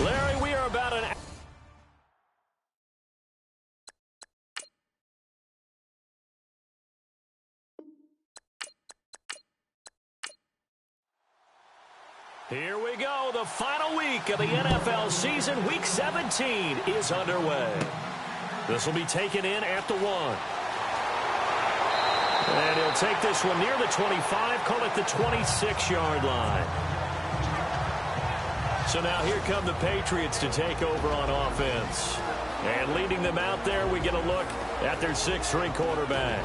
Larry, we are about an... Here we go. The final week of the NFL season. Week 17 is underway. This will be taken in at the 1. And he'll take this one near the 25, call it the 26-yard line. So now here come the Patriots to take over on offense. And leading them out there, we get a look at their 6th-string quarterback.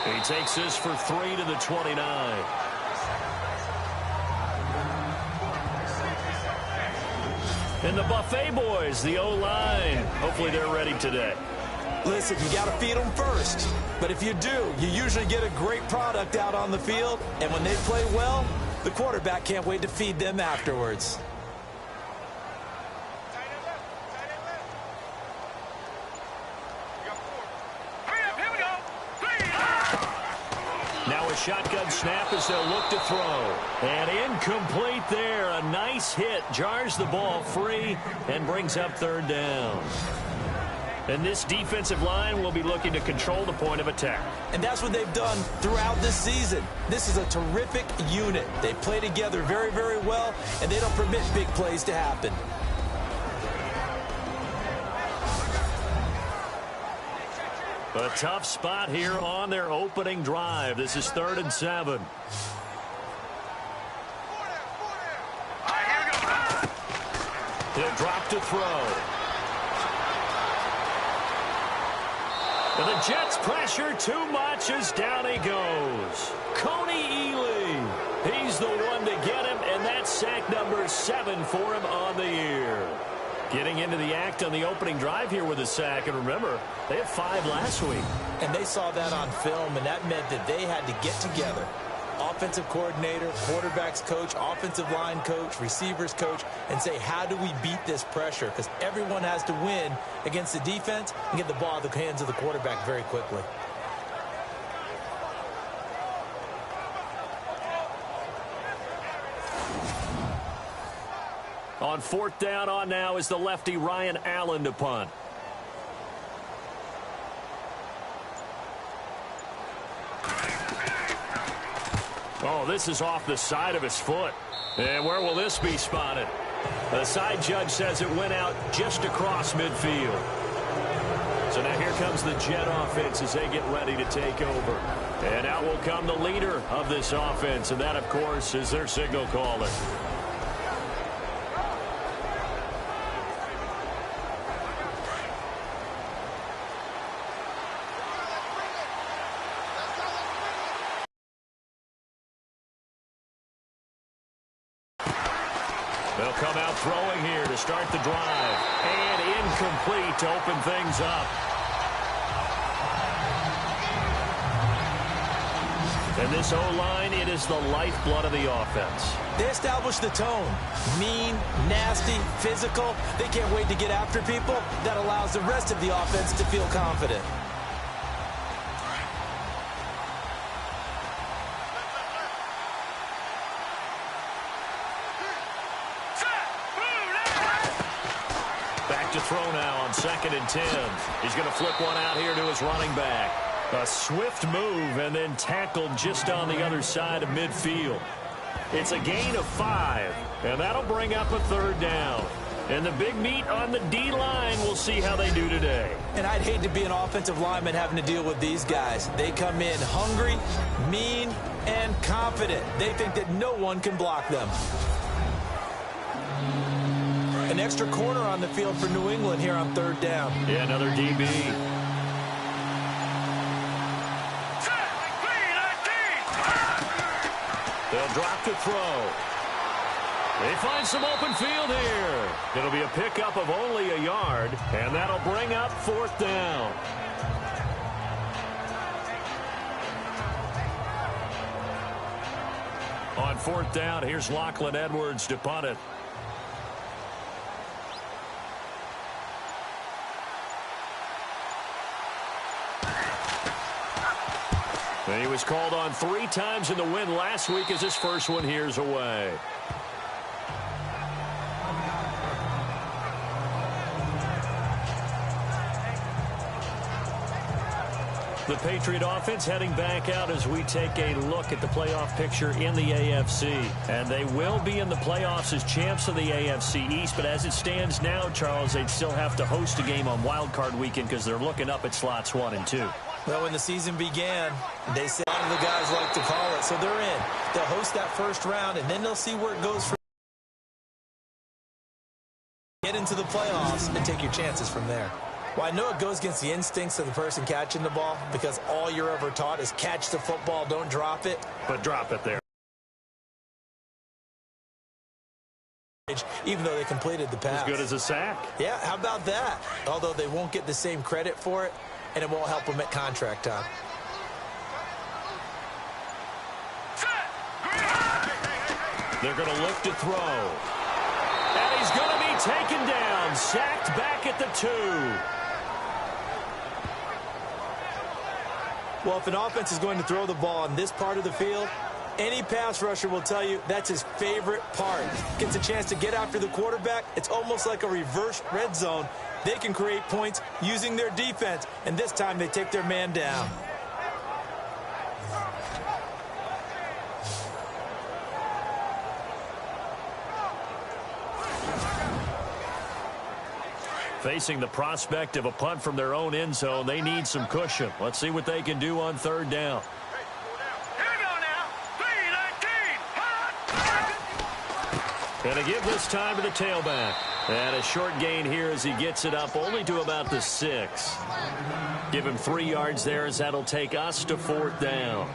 He takes this for 3 to the 29. And the Buffet boys, the O-line, hopefully they're ready today. Listen, you got to feed them first. But if you do, you usually get a great product out on the field. And when they play well, the quarterback can't wait to feed them afterwards. Now a shotgun snap as they'll look to throw. And incomplete there. A nice hit. Jars the ball free and brings up 3rd down. And this defensive line will be looking to control the point of attack. And that's what they've done throughout this season. This is a terrific unit. They play together very, very well, and they don't permit big plays to happen. A tough spot here on their opening drive. This is 3rd and 7. He'll drop to throw. And the Jets pressure too much as down he goes. Coney Ely. He's the one to get him, and that's sack number 7 for him on the year. Getting into the act on the opening drive here with a sack. And remember, they had 5 last week. And they saw that on film, and that meant that they had to get together. Offensive coordinator, quarterbacks coach, offensive line coach, receivers coach, and say, how do we beat this pressure? Because everyone has to win against the defense and get the ball in the hands of the quarterback very quickly. On 4th down on now is the lefty Ryan Allen to punt. Oh, this is off the side of his foot. And where will this be spotted? The side judge says it went out just across midfield. So now here comes the Jet offense as they get ready to take over. And out will come the leader of this offense, and that, of course, is their signal caller. They'll come out throwing here to start the drive. And incomplete to open things up. And this O-line, it is the lifeblood of the offense. They establish the tone. Mean, nasty, physical. They can't wait to get after people. That allows the rest of the offense to feel confident. To throw now on 2nd and 10. He's going to flip one out here to his running back. A swift move and then tackled just on the other side of midfield. It's a gain of 5, and that'll bring up a 3rd down. And the big meat on the D-line, we'll see how they do today. And I'd hate to be an offensive lineman having to deal with these guys. They come in hungry, mean, and confident. They think that no one can block them. An extra corner on the field for New England here on 3rd down. Yeah, another DB. They'll drop to throw. They find some open field here. It'll be a pickup of only a yard, and that'll bring up 4th down. On on 4th down, here's Lachlan Edwards to punt it. And he was called on 3 times in the win last week as his first one here's away. The Patriot offense heading back out as we take a look at the playoff picture in the AFC. And they will be in the playoffs as champs of the AFC East. But as it stands now, Charles, they'd still have to host a game on Wild Card Weekend because they're looking up at slots 1 and 2. Well, when the season began, they said a lot of the guys like to call it. So they're in. They'll host that first round, and then they'll see where it goes from. Get into the playoffs and take your chances from there. Well, I know it goes against the instincts of the person catching the ball because all you're ever taught is catch the football, don't drop it. But drop it there. Even though they completed the pass. As good as a sack. Yeah, how about that? Although they won't get the same credit for it, and it won't help them at contract time. They're going to look to throw. And he's going to be taken down, sacked back at the 2. Well, if an offense is going to throw the ball on this part of the field, any pass rusher will tell you that's his favorite part. Gets a chance to get after the quarterback. It's almost like a reverse red zone. They can create points using their defense, and this time they take their man down. Facing the prospect of a punt from their own end zone, they need some cushion. Let's see what they can do on 3rd down. And a give this time to the tailback. And a short gain here as he gets it up only to about the 6. Give him 3 yards there as that'll take us to 4th down.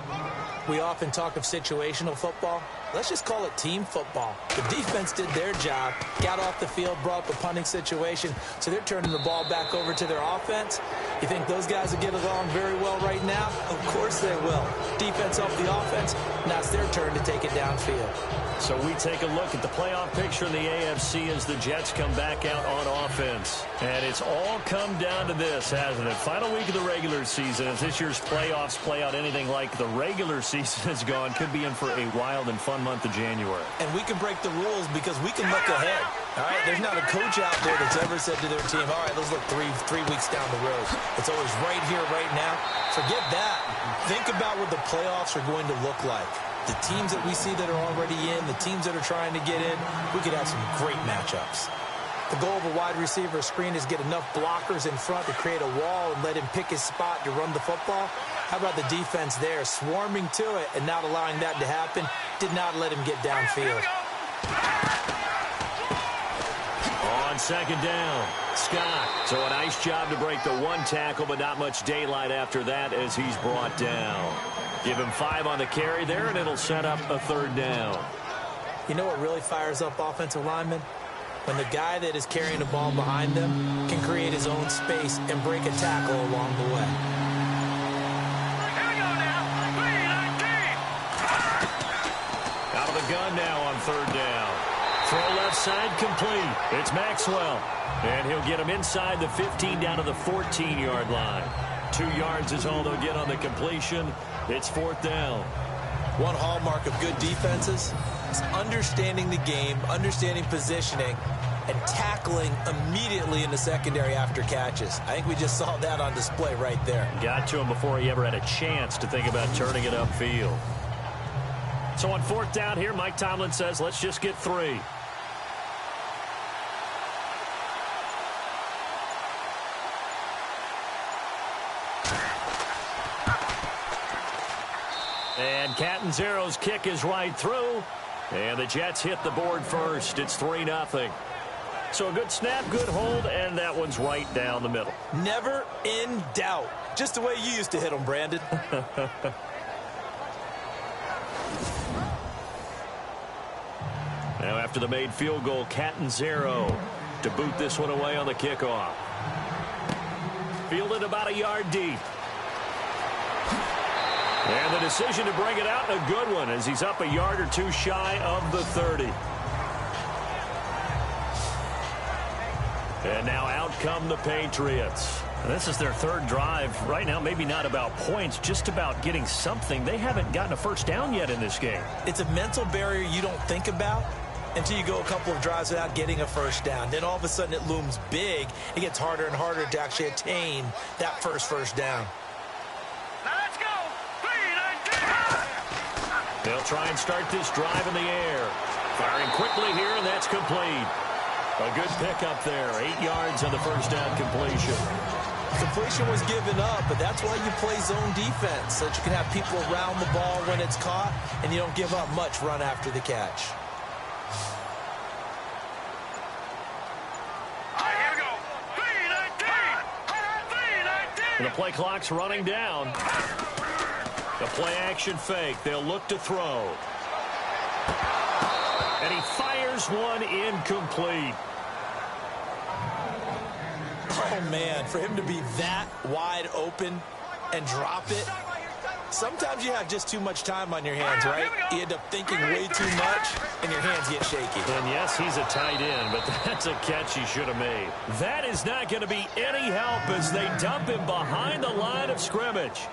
We often talk of situational football. Let's just call it team football. The defense did their job, got off the field, brought up a punting situation, so they're turning the ball back over to their offense. You think those guys will get along very well right now? Of course they will. Defense off the offense, now it's their turn to take it downfield. So we take a look at the playoff picture in the AFC as the Jets come back out on offense. And it's all come down to this, hasn't it? Final week of the regular season. As this year's playoffs play out anything like the regular season has gone, could be in for a wild and fun month of January. And we can break the rules because we can look ahead. All right, there's not a coach out there that's ever said to their team, all right, let's look three weeks down the road. It's always right here, right now. Forget that. Think about what the playoffs are going to look like. The teams that we see that are already in, the teams that are trying to get in, we could have some great matchups. The goal of a wide receiver screen is get enough blockers in front to create a wall and let him pick his spot to run the football. How about the defense there, swarming to it and not allowing that to happen? Did not let him get downfield. On 2nd down, Scott. So a nice job to break the 1 tackle, but not much daylight after that as he's brought down. Give him 5 on the carry there, and it'll set up a 3rd down. You know what really fires up offensive linemen? When the guy that is carrying the ball behind them can create his own space and break a tackle along the way. Out of the gun now on 3rd down. Throw left side complete. It's Maxwell. And he'll get him inside the 15 down to the 14-yard line. 2 yards is all they'll get on the completion. It's 4th down. One hallmark of good defenses is understanding the game, understanding positioning, and tackling immediately in the secondary after catches. I think we just saw that on display right there. Got to him before he ever had a chance to think about turning it upfield. So on 4th down here, Mike Tomlin says, let's just get 3. And Catanzaro's kick is right through. And the Jets hit the board first. It's 3-0. So a good snap, good hold, and that one's right down the middle. Never in doubt. Just the way you used to hit them, Brandon. Now after the made field goal, Catanzaro to boot this one away on the kickoff. Fielded about a yard deep. And the decision to bring it out, a good one, as he's up a yard or two shy of the 30. And now out come the Patriots. This is their third drive. Right now, maybe not about points, just about getting something. They haven't gotten a first down yet in this game. It's a mental barrier you don't think about until you go a couple of drives without getting a first down. Then all of a sudden it looms big. It gets harder and harder to actually attain that first down. They'll try and start this drive in the air. Firing quickly here, and that's complete. A good pickup there. 8 yards on the first down completion. Completion was given up, but that's why you play zone defense, so that you can have people around the ball when it's caught, and you don't give up much run after the catch. And the play clock's running down. The play action fake. They'll look to throw. And he fires one incomplete. Oh, man, for him to be that wide open and drop it, sometimes you have just too much time on your hands, right? You end up thinking way too much, and your hands get shaky. And yes, he's a tight end, but that's a catch he should have made. That is not going to be any help as they dump him behind the line of scrimmage.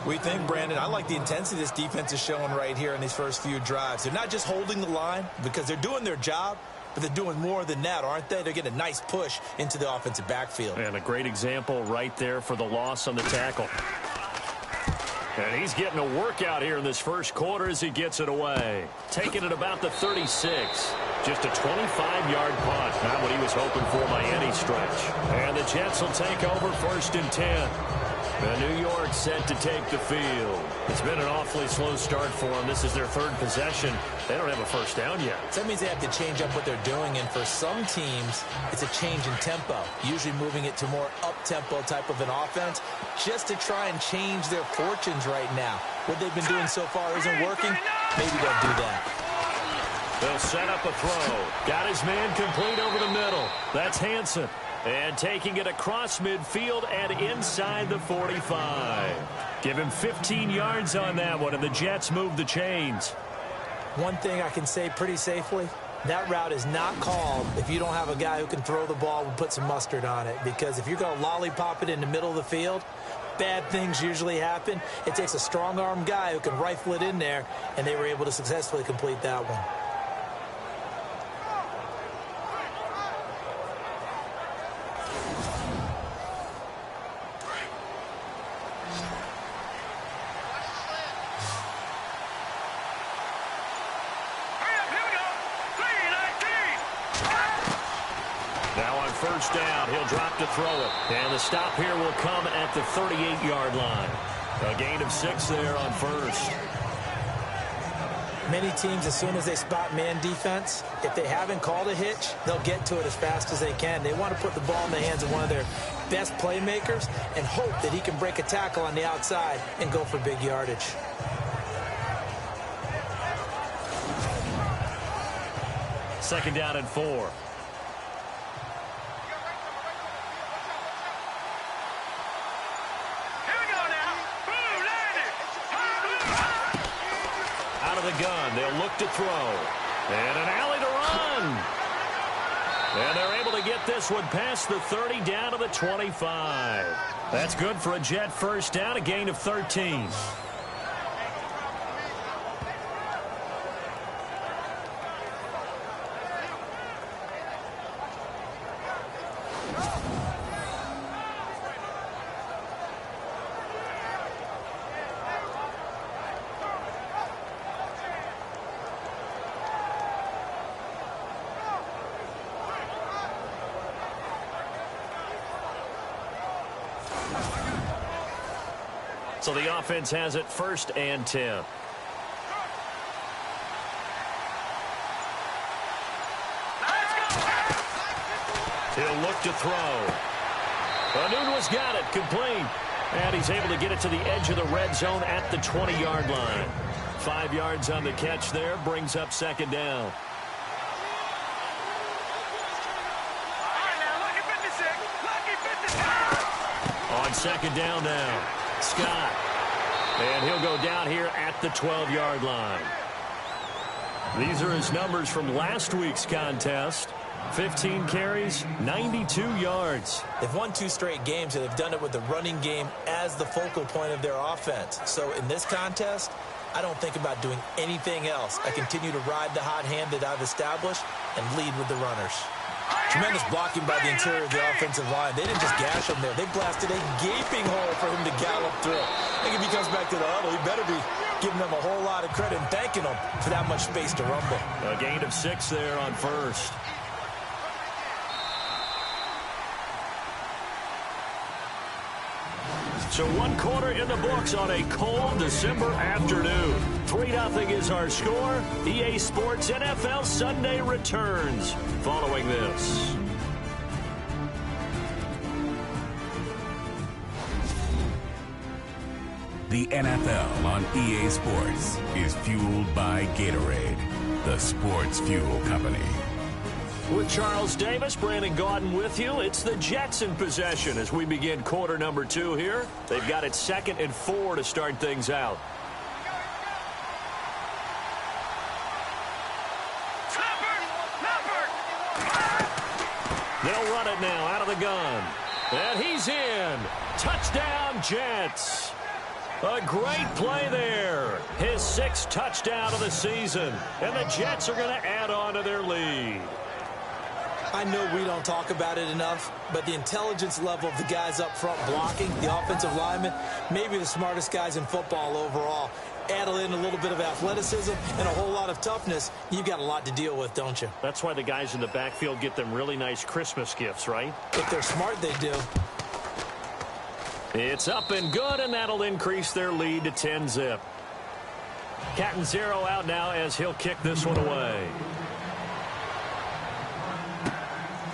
We think, Brandon, I like the intensity this defense is showing right here in these first few drives. They're not just holding the line because they're doing their job, but they're doing more than that, aren't they? They're getting a nice push into the offensive backfield. And a great example right there for the loss on the tackle. And he's getting a workout here in this first quarter as he gets it away. Taking it about the 36. Just a 25-yard punt. Not what he was hoping for by any stretch. And the Jets will take over 1st and 10. And New York set to take the field. It's been an awfully slow start for them. This is their third possession. They don't have a first down yet. So that means they have to change up what they're doing, and for some teams, it's a change in tempo, usually moving it to more up-tempo type of an offense, just to try and change their fortunes right now. What they've been doing so far isn't working. Maybe they'll do that. They'll set up a throw. Got his man complete over the middle. That's Hansen. And taking it across midfield and inside the 45. Give him 15 yards on that one, and the Jets move the chains. One thing I can say pretty safely, that route is not called if you don't have a guy who can throw the ball and put some mustard on it. Because if you're going to lollipop it in the middle of the field, bad things usually happen. It takes a strong-arm guy who can rifle it in there, and they were able to successfully complete that one. First down, he'll drop to throw it. And the stop here will come at the 38-yard line. A gain of 6 there on first. Many teams, as soon as they spot man defense, if they haven't called a hitch, they'll get to it as fast as they can. They want to put the ball in the hands of one of their best playmakers and hope that he can break a tackle on the outside and go for big yardage. Second down and 4. The gun. They'll look to throw. And an alley to run. And they're able to get this one past the 30 down to the 25. That's good for a Jet first down, a gain of 13. So the offense has it 1st and 10. He'll look to throw. Anunwa's got it, complete. And he's able to get it to the edge of the red zone at the 20-yard line. 5 yards on the catch there, brings up second down. On second down now, Scott. And he'll go down here at the 12-yard line. These are his numbers from last week's contest. 15 carries, 92 yards. They've won 2 straight games, and they've done it with the running game as the focal point of their offense. So in this contest, I don't think about doing anything else. I continue to ride the hot hand that I've established and lead with the runners. Tremendous blocking by the interior of the offensive line. They didn't just gash him there. They blasted a gaping hole for him to gallop through. I think if he comes back to the huddle, he better be giving them a whole lot of credit and thanking them for that much space to rumble. A gain of 6 there on first. So 1 quarter in the books on a cold December afternoon. 3-0 is our score. EA Sports NFL Sunday returns following this. The NFL on EA Sports is fueled by Gatorade, the sports fuel company. With Charles Davis, Brandon Gaudin with you. It's the Jets in possession as we begin quarter number 2 here. They've got it 2nd and 4 to start things out. They'll run it now out of the gun. And he's in. Touchdown, Jets. A great play there. His 6th touchdown of the season. And the Jets are going to add on to their lead. I know we don't talk about it enough, but the intelligence level of the guys up front blocking, the offensive linemen, maybe the smartest guys in football overall. Add in a little bit of athleticism and a whole lot of toughness, you've got a lot to deal with, don't you? That's why the guys in the backfield get them really nice Christmas gifts, right? If they're smart, they do. It's up and good, and that'll increase their lead to 10-zip. Catanzaro out now as he'll kick this one away.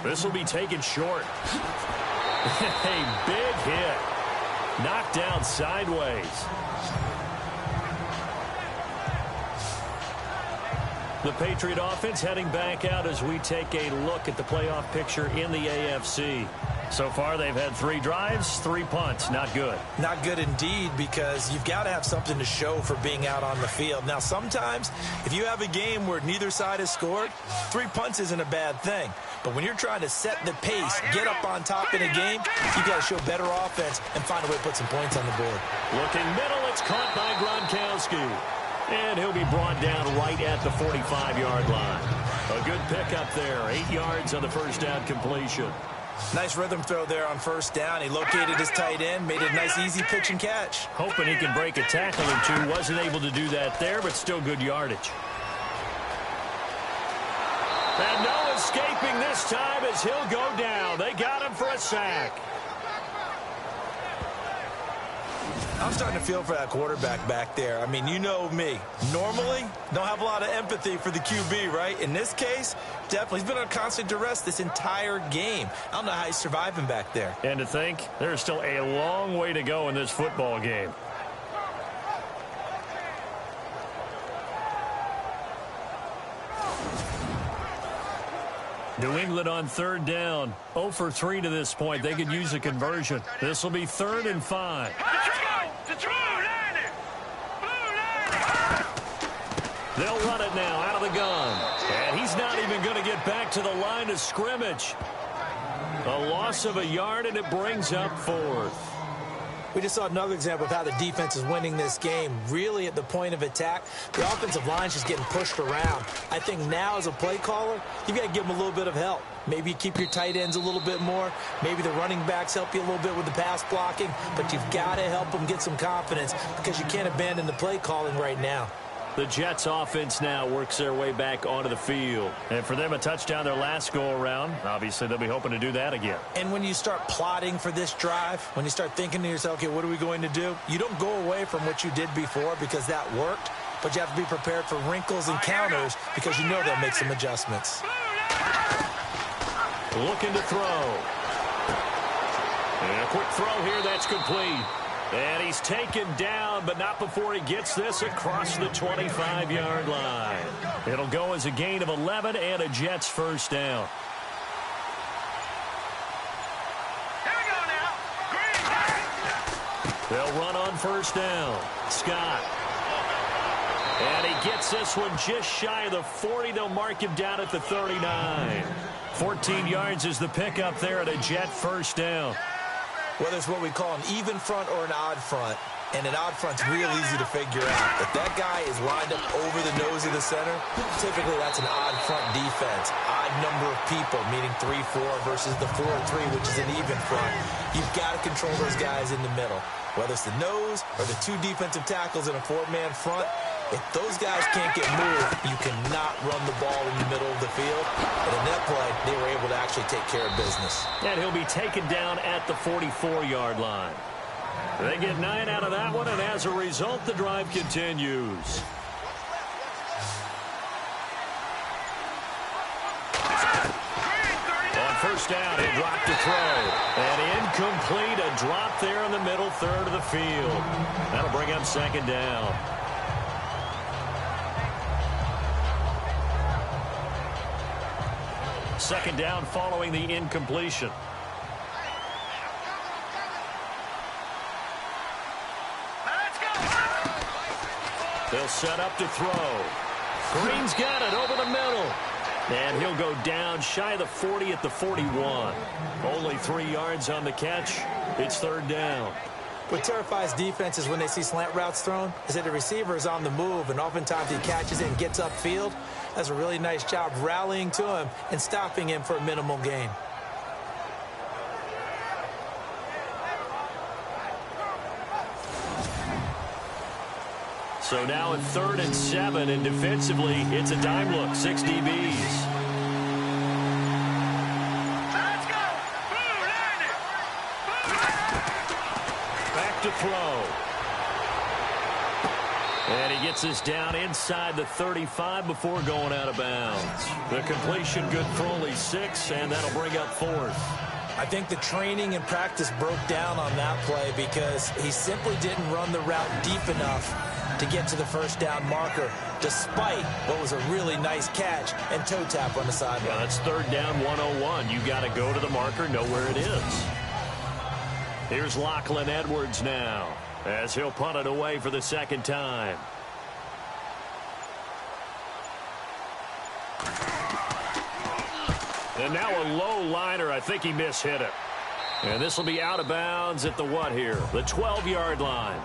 This will be taken short. A big hit. Knocked down sideways. The Patriot offense heading back out as we take a look at the playoff picture in the AFC. So far, they've had 3 drives, 3 punts. Not good. Not good indeed, because you've got to have something to show for being out on the field. Now, sometimes, if you have a game where neither side has scored, 3 punts isn't a bad thing. But when you're trying to set the pace, get up on top in a game, you've got to show better offense and find a way to put some points on the board. Looking middle, it's caught by Gronkowski. And he'll be brought down right at the 45-yard line. A good pickup there. 8 yards on the first down completion. Nice rhythm throw there on first down. He located his tight end, made a nice easy pitch and catch. Hoping he can break a tackle or two. Wasn't able to do that there, but still good yardage. And no escaping this time as he'll go down. They got him for a sack. I'm starting to feel for that quarterback back there. I mean, you know me. Normally, don't have a lot of empathy for the QB, right? In this case, definitely. He's been on constant duress this entire game. I don't know how he's surviving back there. And to think, there's still a long way to go in this football game. New England on 3rd down. 0 for 3 to this point. They could use a conversion. This will be 3rd and 5. They'll run it now out of the gun. And he's not even going to get back to the line of scrimmage. A loss of a yard, and it brings up 4th. We just saw another example of how the defense is winning this game. Really at the point of attack, the offensive line's just getting pushed around. I think now as a play caller, you've got to give them a little bit of help. Maybe you keep your tight ends a little bit more. Maybe the running backs help you a little bit with the pass blocking. But you've got to help them get some confidence because you can't abandon the play calling right now. The Jets offense now works their way back onto the field. And for them, a touchdown their last go-around. Obviously, they'll be hoping to do that again. And when you start plotting for this drive, when you start thinking to yourself, okay, what are we going to do? You don't go away from what you did before because that worked, but you have to be prepared for wrinkles and counters because you know they'll make some adjustments. Looking to throw. And a quick throw here, that's complete. And he's taken down, but not before he gets this across the 25-yard line. It'll go as a gain of 11 and a Jets first down. They'll run on first down. Scott. And he gets this one just shy of the 40. They'll mark him down at the 39. 14 yards is the pickup there at a Jet first down. Whether it's what we call an even front or an odd front, and an odd front's real easy to figure out. If that guy is lined up over the nose of the center, typically that's an odd front defense. Odd number of people, meaning 3-4 versus the 4-3, which is an even front. You've got to control those guys in the middle. Whether it's the nose or the two defensive tackles in a four-man front, if those guys can't get moved, you cannot run the ball in the middle of the field. And in that play, they were able to actually take care of business. And he'll be taken down at the 44-yard line. They get 9 out of that one, and as a result, the drive continues. On first down, he'll drop to throw. And incomplete, a drop there in the middle third of the field. That'll bring up second down. Second down following the incompletion. They'll set up to throw. Green's got it over the middle. And he'll go down shy of the 40 at the 41. Only 3 yards on the catch. It's third down. What terrifies defenses when they see slant routes thrown is that the receiver is on the move, and oftentimes he catches it and gets upfield. Does a really nice job rallying to him and stopping him for a minimal gain. So now at 3rd and 7, and defensively, it's a dime look, 6 DBs. Back to throw. And he gets this down inside the 35 before going out of bounds. The completion good for only 6, and that'll bring up 4th. I think the training and practice broke down on that play because he simply didn't run the route deep enough to get to the first down marker, despite what was a really nice catch and toe tap on the sideline. Well, that's third down 101. You got to go to the marker, know where it is. Here's Lachlan Edwards now, as he'll punt it away for the second time. And now a low liner. I think he mishit it. And this will be out of bounds at the what here? The 12-yard line.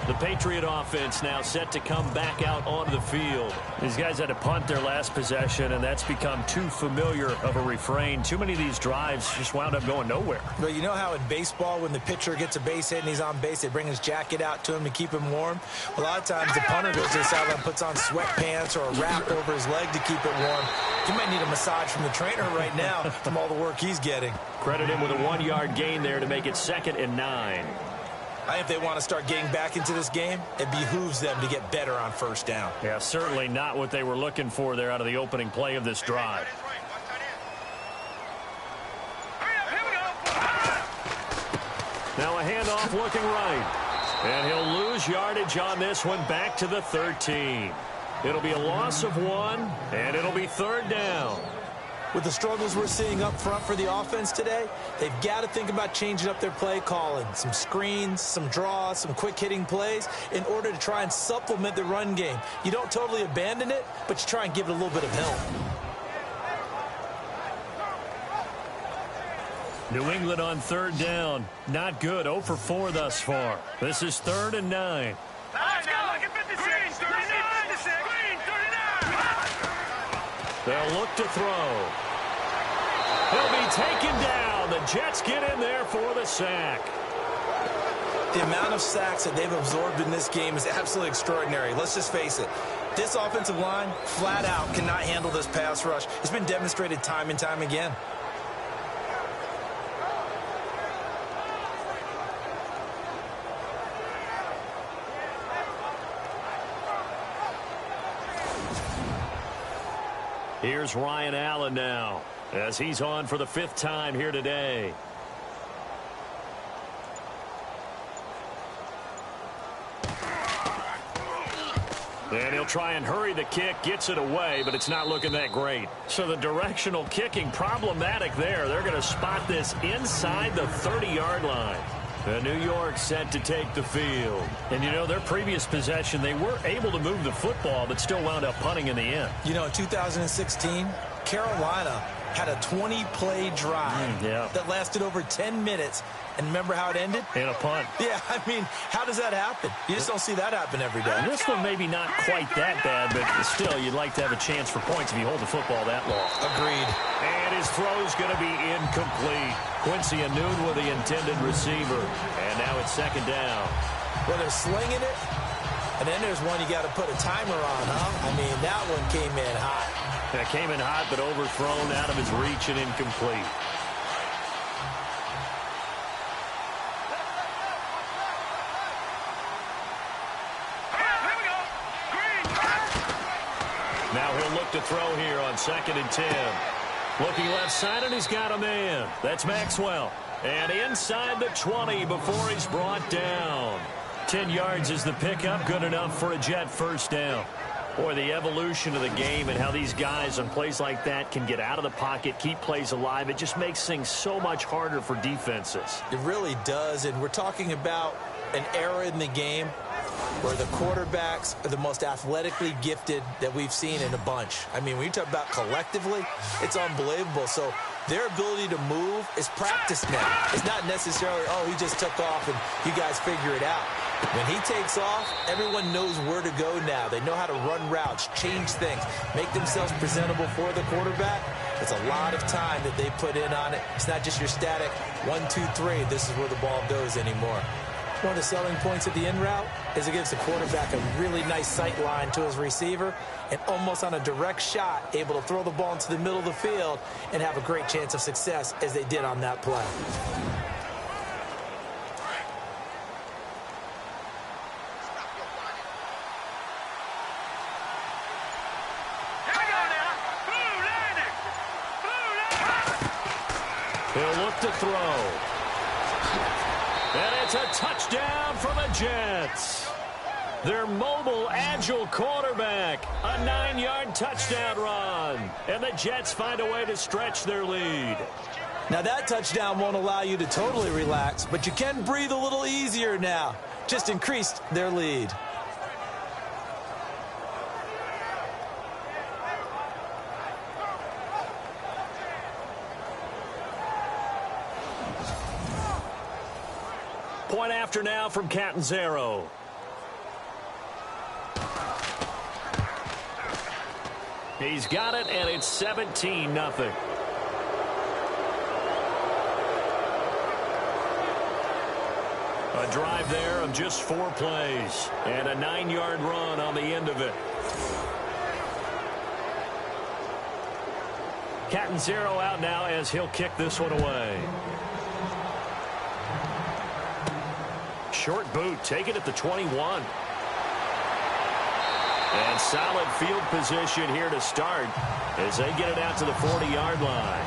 The Patriot offense now set to come back out onto the field. These guys had to punt their last possession, and that's become too familiar of a refrain. Too many of these drives just wound up going nowhere. But you know how in baseball, when the pitcher gets a base hit and he's on base, they bring his jacket out to him to keep him warm? A lot of times the punter goes to the sideline, puts on sweatpants or a wrap over his leg to keep it warm. He might need a massage from the trainer right now from all the work he's getting. Credit him with a 1-yard gain there to make it 2nd and 9. I think if they want to start getting back into this game, it behooves them to get better on first down. Yeah, certainly not what they were looking for there out of the opening play of this drive. Now a handoff looking right. And he'll lose yardage on this one back to the 13. It'll be a loss of 1, and it'll be third down. With the struggles we're seeing up front for the offense today, they've got to think about changing up their play calling. Some screens, some draws, some quick-hitting plays in order to try and supplement the run game. You don't totally abandon it, but you try and give it a little bit of help. New England on third down. Not good. 0 for 4 thus far. This is 3rd and 9. Let's go. Look at 56. 39. 39. They'll look to throw. He'll be taken down. The Jets get in there for the sack. The amount of sacks that they've absorbed in this game is absolutely extraordinary. Let's just face it. This offensive line, flat out, cannot handle this pass rush. It's been demonstrated time and time again. Here's Ryan Allen now, as he's on for the 5th time here today. And he'll try and hurry the kick, gets it away, but it's not looking that great. So the directional kicking problematic there. They're going to spot this inside the 30-yard line. The New York set to take the field. And, you know, their previous possession, they were able to move the football, but still wound up punting in the end. You know, in 2016, Carolina had a 20-play drive that lasted over 10 minutes. And remember how it ended? In a punt. Yeah, I mean, how does that happen? You just don't see that happen every day. This one maybe not quite that bad, but still, you'd like to have a chance for points if you hold the football that long. Agreed. And his throw's going to be incomplete. Quincy Anoon with the intended receiver. And now it's second down. Well, they're slinging it, and then there's one you got to put a timer on, huh? I mean, that one came in hot. That came in hot, but overthrown out of his reach and incomplete. Now he'll look to throw here on 2nd and 10. Looking left side, and he's got a man. That's Maxwell. And inside the 20 before he's brought down. 10 yards is the pickup. Good enough for a Jet first down. Boy, the evolution of the game and how these guys on plays like that can get out of the pocket, keep plays alive, it just makes things so much harder for defenses. It really does, and we're talking about an era in the game where the quarterbacks are the most athletically gifted that we've seen in a bunch. I mean, when you talk about collectively, it's unbelievable. So their ability to move is practiced now. It's not necessarily, oh, he just took off and you guys figure it out. When he takes off, everyone knows where to go now. They know how to run routes, change things, make themselves presentable for the quarterback. It's a lot of time that they put in on it. It's not just your static 1, 2, 3, this is where the ball goes anymore. One of the selling points of the in route is it gives the quarterback a really nice sight line to his receiver and almost on a direct shot able to throw the ball into the middle of the field and have a great chance of success as they did on that play. He'll look to throw. And it's a touchdown for the Jets. Their mobile, agile quarterback. A 9-yard touchdown run. And the Jets find a way to stretch their lead. Now that touchdown won't allow you to totally relax, but you can breathe a little easier now. Just increased their lead. Point after now from Catanzaro. He's got it, and it's 17-0. A drive there of just 4 plays, and a 9-yard run on the end of it. Catanzaro out now as he'll kick this one away. Short boot, taken at the 21. And solid field position here to start as they get it out to the 40-yard line.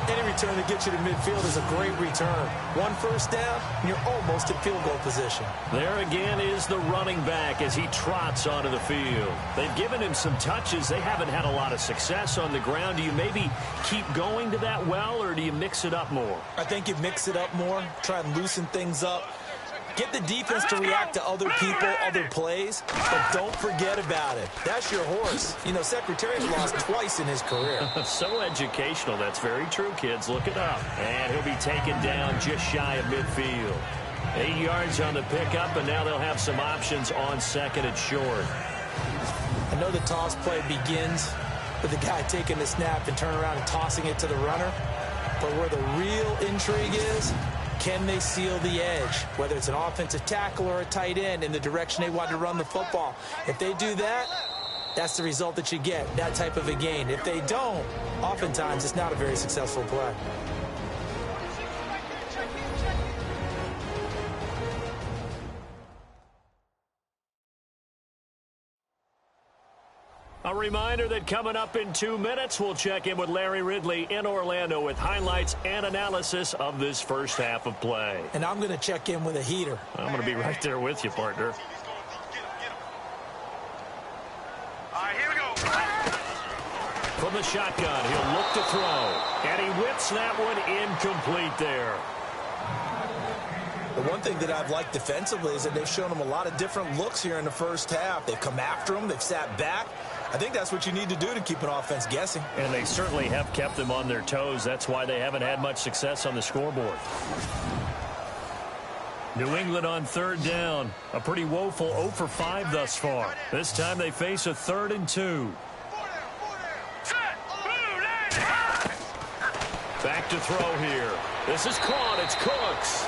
Any return that gets you to midfield is a great return. 1 first down, and you're almost in field goal position. There again is the running back as he trots onto the field. They've given him some touches. They haven't had a lot of success on the ground. Do you maybe keep going to that well, or do you mix it up more? I think you mix it up more, try and loosen things up. Get the defense to react to other people, other plays, but don't forget about it. That's your horse. You know, Secretariat lost twice in his career. So educational. That's very true, kids. Look it up. And he'll be taken down just shy of midfield. 8 yards on the pickup, and now they'll have some options on 2nd and short. I know the toss play begins with the guy taking the snap and turning around and tossing it to the runner. But where the real intrigue is, can they seal the edge, whether it's an offensive tackle or a tight end in the direction they want to run the football? If they do that, that's the result that you get, that type of a gain. If they don't, oftentimes it's not a very successful play. A reminder that coming up in 2 minutes, we'll check in with Larry Ridley in Orlando with highlights and analysis of this first half of play. And I'm going to check in with a heater. I'm going to be right there with you, partner. right, here we go. From the shotgun, he'll look to throw. And he whips that one incomplete there. The one thing that I've liked defensively is that they've shown him a lot of different looks here in the first half. They've come after him. They've sat back. I think that's what you need to do to keep an offense guessing. And they certainly have kept them on their toes. That's why they haven't had much success on the scoreboard. New England on third down. A pretty woeful 0 for 5 thus far. This time they face a 3rd and 2. Back to throw here. This is caught. It's Cooks.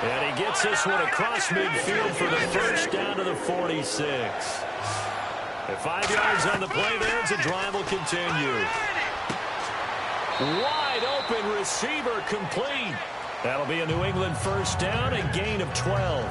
And he gets this one across midfield for the first down to the 46. At 5 yards on the play there, the drive will continue. Wide open receiver complete. That'll be a New England first down, a gain of 12.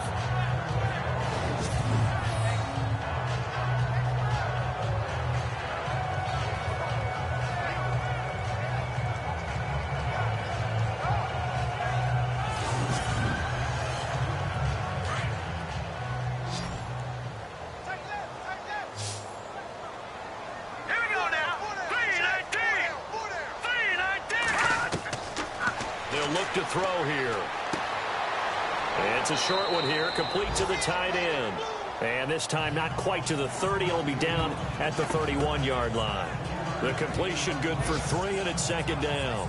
To throw here. It's a short one here, complete to the tight end. And this time not quite to the 30. It'll be down at the 31-yard line. The completion good for 3, and it's 2nd down.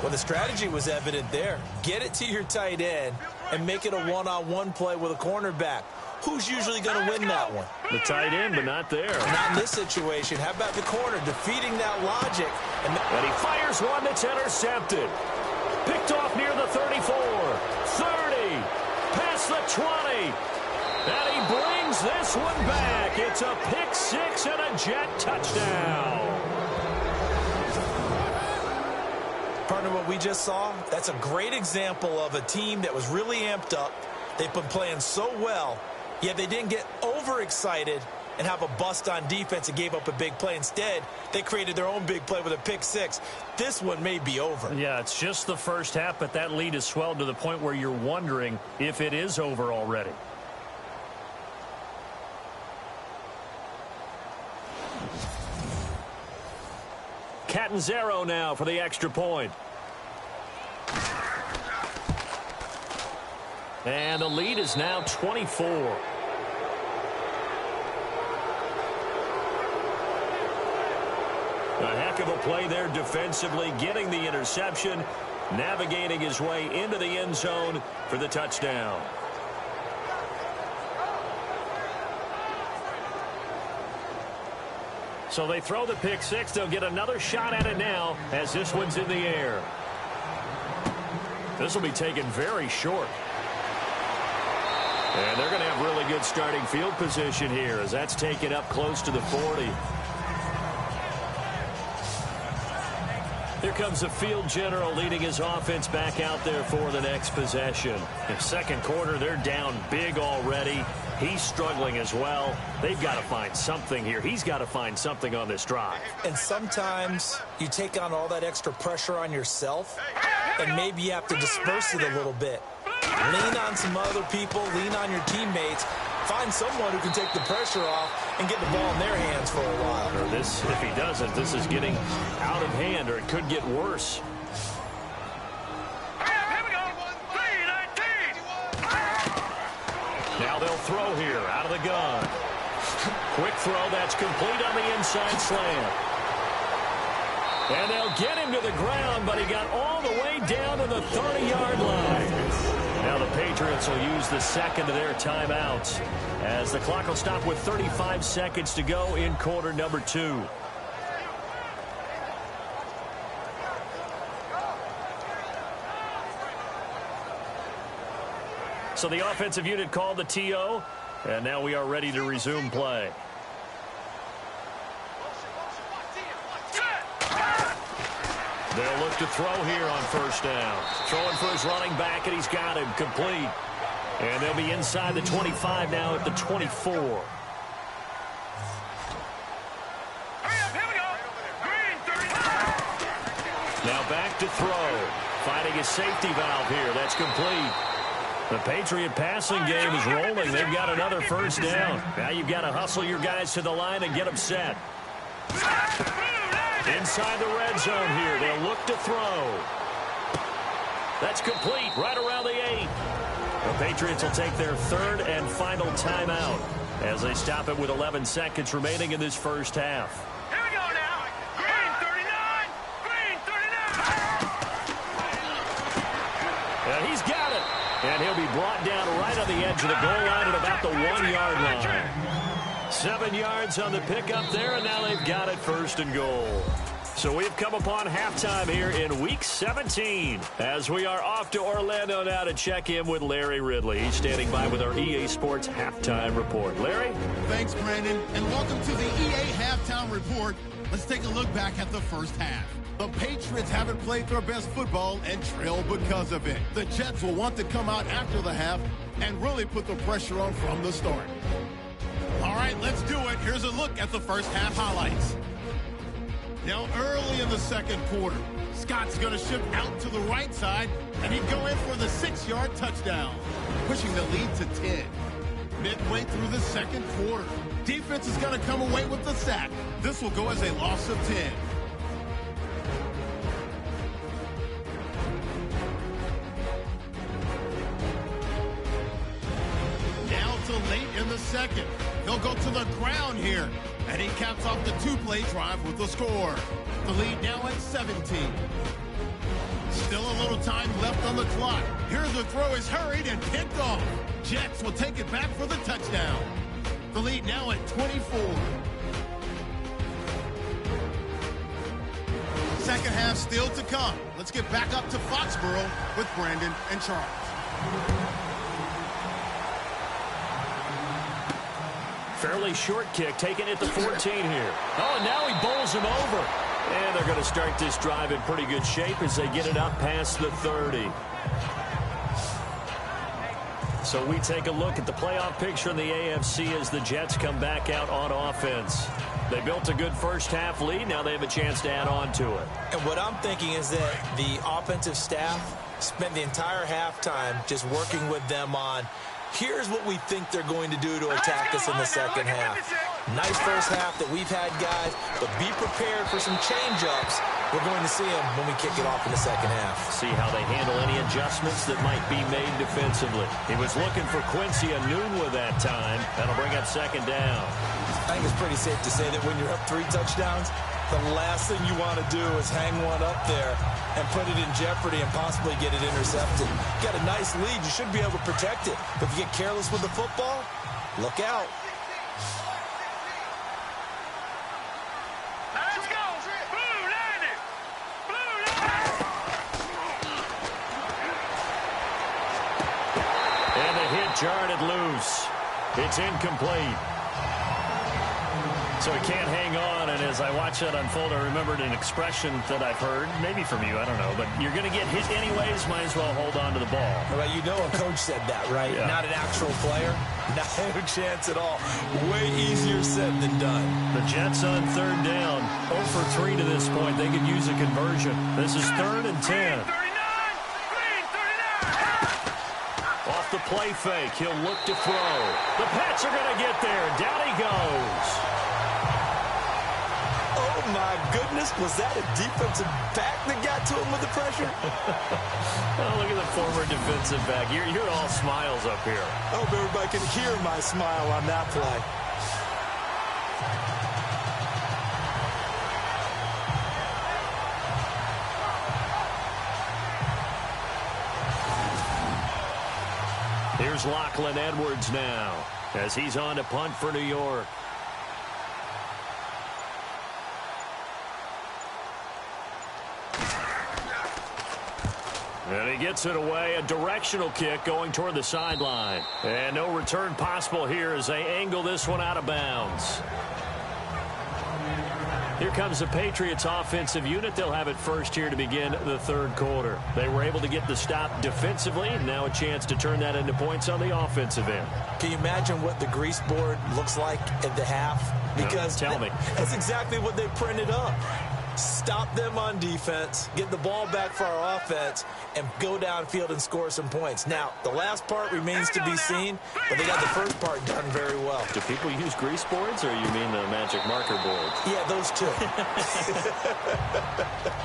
Well, the strategy was evident there. Get it to your tight end and make it a one-on-one play with a cornerback. Who's usually going to win that one? The tight end, but not there. Not in this situation. How about the corner defeating that logic? And he fires one that's intercepted. Picked off near the 34, 30, past the 20. And he brings this one back. It's a pick 6 and a Jet touchdown. Partner, what we just saw, that's a great example of a team that was really amped up. They've been playing so well, yet they didn't get overexcited and have a bust on defense and gave up a big play. Instead, they created their own big play with a pick 6. This one may be over. Yeah, it's just the first half, but that lead has swelled to the point where you're wondering if it is over already. Catanzaro now for the extra point. And the lead is now 24. A heck of a play there defensively, getting the interception, navigating his way into the end zone for the touchdown. So they throw the pick 6. They'll get another shot at it now as this one's in the air. This will be taken very short. And they're going to have really good starting field position here as that's taken up close to the 40. Here comes the field general leading his offense back out there for the next possession. In second quarter, they're down big already. He's struggling as well. They've got to find something here. He's got to find something on this drive. And sometimes you take on all that extra pressure on yourself, and maybe you have to disperse it a little bit. Lean on some other people. Lean on your teammates. Find someone who can take the pressure off and get the ball in their hands for a while. Or this, if he doesn't, this is getting out of hand, or it could get worse. Here we go. 3-19. Now they'll throw here out of the gun. Quick throw, that's complete on the inside slant. And they'll get him to the ground, but he got all the way down to the 30-yard line. Now the Patriots will use the second of their timeouts as the clock will stop with 35 seconds to go in quarter number 2. So the offensive unit called the TO, and now we are ready to resume play. They'll look to throw here on first down. Throwing for his running back, and he's got him complete. And they'll be inside the 25 now at the 24. Here we go. Green 35. Now back to throw. Finding his safety valve here. That's complete. The Patriot passing game is rolling. They've got another first down. Now you've got to hustle your guys to the line and get them set. Inside the red zone here. They'll look to throw. That's complete right around the 8. The Patriots will take their third and final timeout as they stop it with 11 seconds remaining in this first half. Here we go now. Green 39. Green 39. And he's got it. And he'll be brought down right on the edge of the goal line at about the 1-yard line. 7 yards on the pickup there, and now they've got it first and goal. So we've come upon halftime here in Week 17 as we are off to Orlando now to check in with Larry Ridley. He's standing by with our EA Sports Halftime Report. Larry? Thanks, Brandon, and welcome to the EA Halftime Report. Let's take a look back at the first half. The Patriots haven't played their best football and trail because of it. The Jets will want to come out after the half and really put the pressure on from the start. All right, let's do it. Here's a look at the first half highlights. Now, early in the second quarter, Scott's going to shift out to the right side, and he'd go in for the 6-yard touchdown, pushing the lead to 10. Midway through the second quarter, defense is going to come away with the sack. This will go as a loss of 10. Now to late in the second. He'll go to the ground here, and he caps off the 2-play drive with a score. The lead now at 17. Still a little time left on the clock. Here the throw is hurried and picked off. Jets will take it back for the touchdown. The lead now at 24. Second half still to come. Let's get back up to Foxborough with Brandon and Charles. Fairly short kick, taking it to 14 here. Oh, and now he bowls him over. And they're going to start this drive in pretty good shape as they get it up past the 30. So we take a look at the playoff picture in the AFC as the Jets come back out on offense. They built a good first half lead. Now they have a chance to add on to it. And what I'm thinking is that the offensive staff spent the entire halftime just working with them on here's what we think they're going to do to attack us in the second half. Nice first half that we've had, guys, but be prepared for some change-ups. We're going to see them when we kick it off in the second half. See how they handle any adjustments that might be made defensively. He was looking for Quincy Enunwa that time. That'll bring up second down. I think it's pretty safe to say that when you're up 3 touchdowns, the last thing you want to do is hang one up there and put it in jeopardy and possibly get it intercepted. You got a nice lead. You should be able to protect it. But if you get careless with the football, look out. Let's go. Blue landed. Blue landed. And the hit jarred it loose. It's incomplete. So he can't hang on, and as I watch that unfold, I remembered an expression that I've heard, maybe from you, I don't know, but you're going to get hit anyways, might as well hold on to the ball. Well, you know a coach said that, right? Yeah. Not an actual player. No chance at all. Way easier said than done. The Jets on third down, 0 for 3 to this point. They could use a conversion. This is 3rd and 10. Green 39. Off the play fake, he'll look to throw. The Pats are going to get there. Down he goes. Oh, my goodness. Was that a defensive back that got to him with the pressure? Oh, look at the former defensive back. You're all smiles up here. I hope everybody can hear my smile on that play. Here's Lachlan Edwards now as he's on to punt for New York. And he gets it away, a directional kick going toward the sideline. And no return possible here as they angle this one out of bounds. Here comes the Patriots offensive unit. They'll have it first here to begin the third quarter. They were able to get the stop defensively, and now a chance to turn that into points on the offensive end. Can you imagine what the grease board looks like at the half? Because tell me. That's exactly what they printed up. Stop them on defense, get the ball back for our offense, and go downfield and score some points. Now, the last part remains to be seen, but they got the first part done very well. Do people use grease boards, or you mean the magic marker boards? Yeah, those two.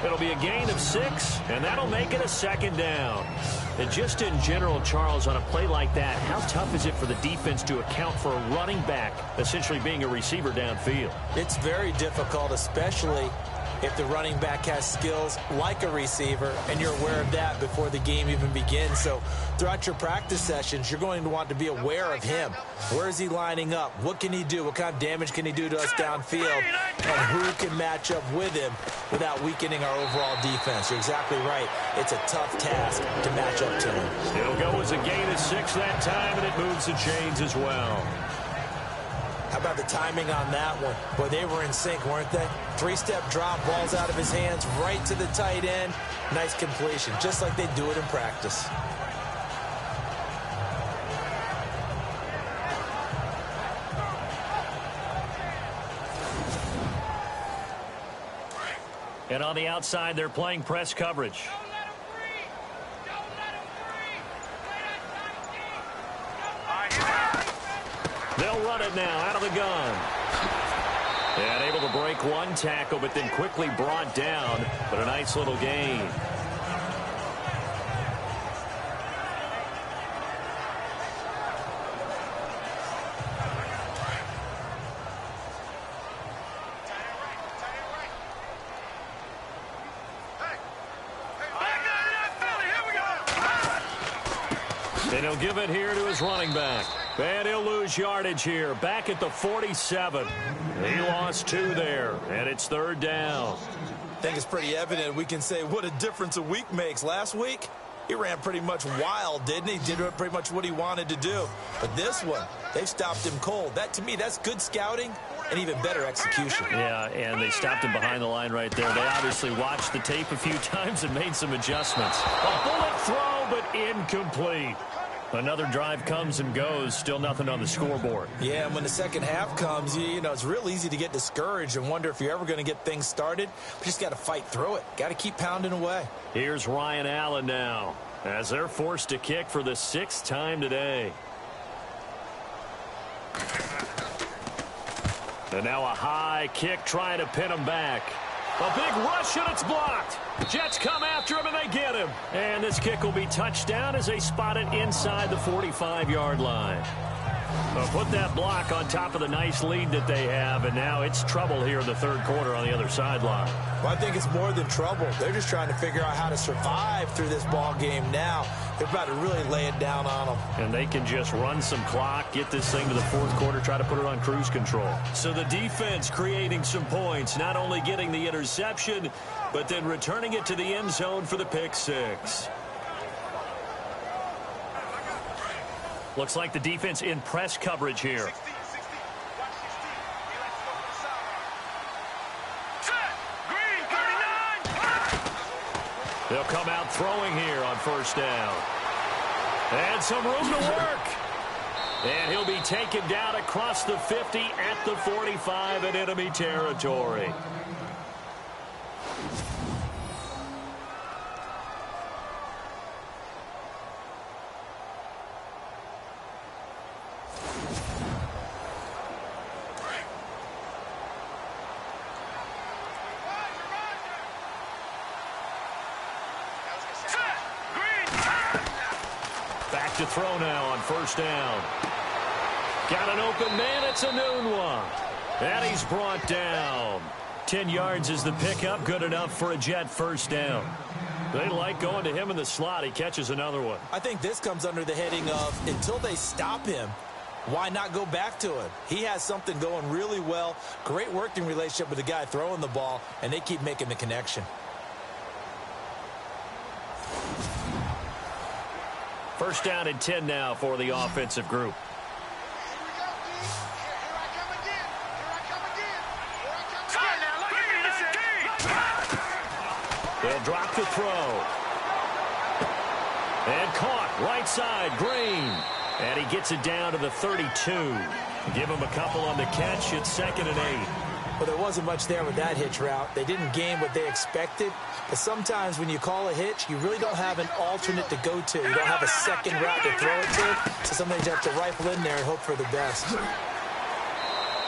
It'll be a gain of 6, and that'll make it a second down. And just in general, Charles, on a play like that, how tough is it for the defense to account for a running back essentially being a receiver downfield? It's very difficult, especially if the running back has skills like a receiver, and you're aware of that before the game even begins. So throughout your practice sessions, you're going to want to be aware of him. Where is he lining up? What can he do? What kind of damage can he do to us downfield? And who can match up with him without weakening our overall defense? You're exactly right. It's a tough task to match up to him. It'll go as a gain of 6 that time, and it moves the chains as well. How about the timing on that one? Boy, they were in sync, weren't they? 3-step drop, balls out of his hands, right to the tight end. Nice completion, just like they do it in practice. And on the outside, they're playing press coverage. They'll run it now out of the gun. And able to break one tackle, but then quickly brought down. But a nice little gain. And he'll give it here to his running back. And he'll lose yardage here. Back at the 47. He lost 2 there. And it's 3rd down. I think it's pretty evident. We can say what a difference a week makes. Last week, he ran pretty much wild, didn't he? Did pretty much what he wanted to do. But this one, they've stopped him cold. That, to me, that's good scouting and even better execution. Yeah, and they stopped him behind the line right there. They obviously watched the tape a few times and made some adjustments. A bullet throw, but incomplete. Another drive comes and goes, still nothing on the scoreboard. Yeah, and when the second half comes, you know, it's real easy to get discouraged and wonder if you're ever going to get things started. But you just got to fight through it. Got to keep pounding away. Here's Ryan Allen now, as they're forced to kick for the 6th time today. And now a high kick trying to pin him back. A big rush, and it's blocked. Jets come after him, and they get him. And this kick will be touchdown as they spot it inside the 45-yard line. They'll put that block on top of the nice lead that they have, and now it's trouble here in the 3rd quarter on the other sideline. Well, I think it's more than trouble. They're just trying to figure out how to survive through this ball game now. They're about to really lay it down on them. And they can just run some clock, get this thing to the 4th quarter, try to put it on cruise control. So the defense creating some points, not only getting the interception, but then returning it to the end zone for the pick 6. Looks like the defense in press coverage here. They'll come out throwing here on 1st down. And some room to work. And he'll be taken down across the 50 at the 45 in enemy territory. To throw now on 1st down. Got an open man. It's a noon one. And he's brought down. 10 yards is the pickup. Good enough for a Jet 1st down. They like going to him in the slot. He catches another one. I think this comes under the heading of until they stop him, why not go back to him? He has something going really well. Great working relationship with the guy throwing the ball, and they keep making the connection. 1st down and 10 now for the offensive group. They'll drop the throw. And caught right side, Green. And he gets it down to the 32. Give him a couple on the catch. It's 2nd and 8. Well, there wasn't much there with that hitch route. They didn't gain what they expected. But sometimes when you call a hitch, you really don't have an alternate to go to. You don't have a second route to throw it to. So sometimes you have to rifle in there and hope for the best.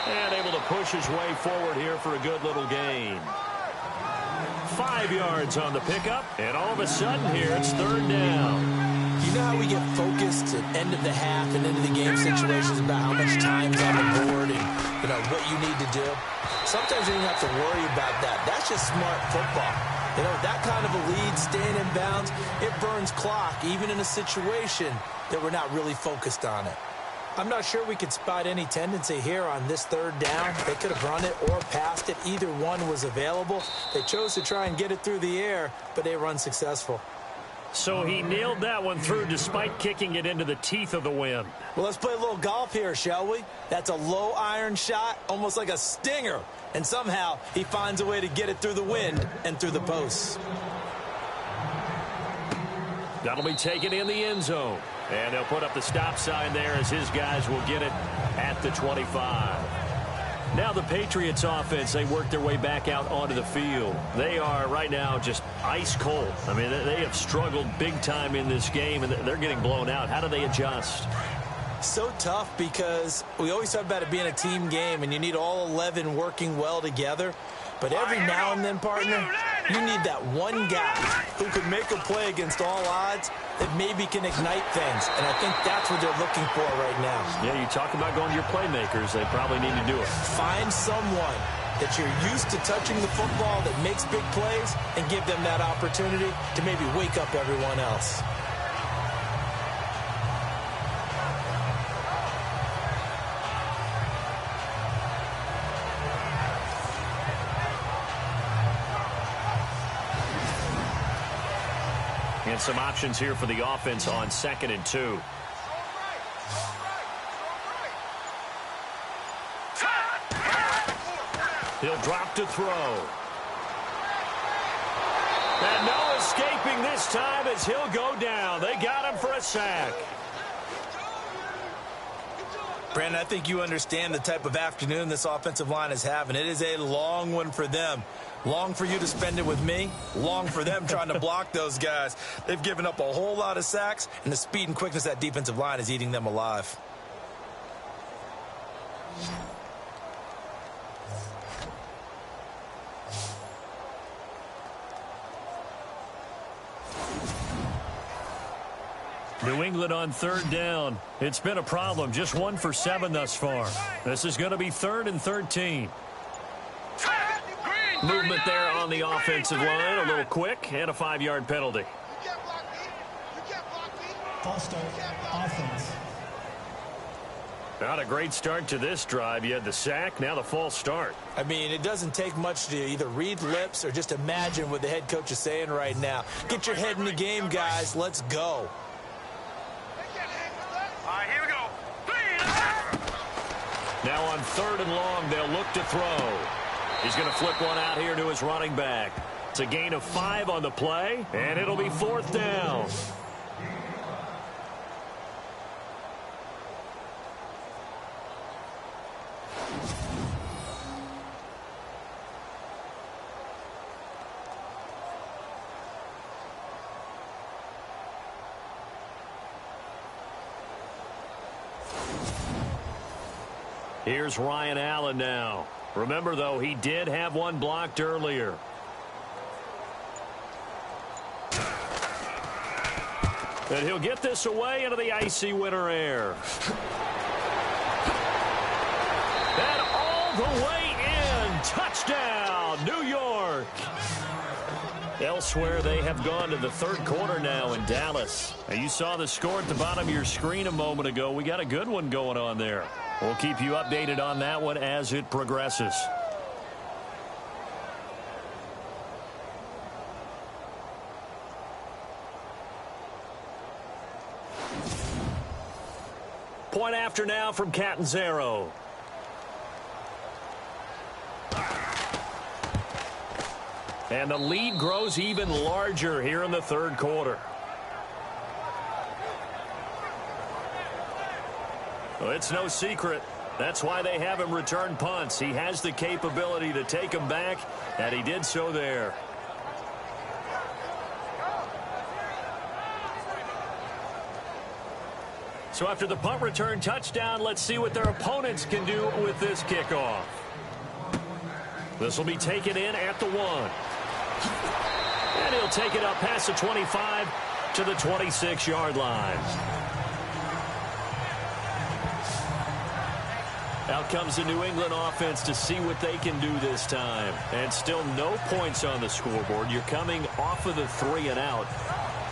And able to push his way forward here for a good little gain. 5 yards on the pickup. And all of a sudden here, it's third down. You know how we get focused at end of the half and into the game situations about how much time's on the board and, you know, what you need to do? Sometimes you don't have to worry about that. That's just smart football. You know, that kind of a lead, staying in bounds, it burns clock, even in a situation that we're not really focused on it. I'm not sure we could spot any tendency here on this third down. They could have run it or passed it. Either one was available. They chose to try and get it through the air, but they were unsuccessful. So he nailed that one through despite kicking it into the teeth of the wind. Well, let's play a little golf here, shall we? That's a low iron shot, almost like a stinger. And somehow he finds a way to get it through the wind and through the posts. That'll be taken in the end zone. And they'll put up the stop sign there as his guys will get it at the 25. Now the Patriots offense, they work their way back out onto the field. They are right now just ice cold. I mean, they have struggled big time in this game, and they're getting blown out. How do they adjust? So tough because we always talk about it being a team game, and you need all 11 working well together. But every now and then, partner, you need that one guy who could make a play against all odds that maybe can ignite things. And I think that's what they're looking for right now. Yeah, you talk about going to your playmakers. They probably need to do it. Find someone that you're used to touching the football that makes big plays and give them that opportunity to maybe wake up everyone else. And some options here for the offense on 2nd and 2. He'll drop to throw. And no escaping this time as he'll go down. They got him for a sack. Brandon, I think you understand the type of afternoon this offensive line is having. It is a long one for them. Long for you to spend it with me. Long for them trying to block those guys. They've given up a whole lot of sacks, and the speed and quickness of that defensive line is eating them alive. New England on 3rd down. It's been a problem. Just 1 for 7 thus far. This is going to be 3rd and 13. Movement there on the offensive line. A little quick and a 5-yard penalty. False start, offense. Not a great start to this drive. You had the sack, now the false start. I mean, it doesn't take much to either read lips or just imagine what the head coach is saying right now. Get your head in the game, guys. Let's go. All right, here we go. Now on 3rd and long, they'll look to throw. He's going to flip one out here to his running back. It's a gain of 5 on the play, and it'll be 4th down. Here's Ryan Allen now. Remember, though, he did have one blocked earlier. And he'll get this away into the icy winter air. And all the way in. Touchdown, New York. Elsewhere, they have gone to the 3rd quarter now in Dallas. Now, you saw the score at the bottom of your screen a moment ago. We got a good one going on there. We'll keep you updated on that one as it progresses. Point after now from Catanzaro. And the lead grows even larger here in the 3rd quarter. Well, it's no secret. That's why they have him return punts. He has the capability to take them back, and he did so there. So after the punt return touchdown, let's see what their opponents can do with this kickoff. This will be taken in at the 1. And he'll take it up past the 25 to the 26-yard line. Out comes the New England offense to see what they can do this time. And still no points on the scoreboard. You're coming off of the 3 and out.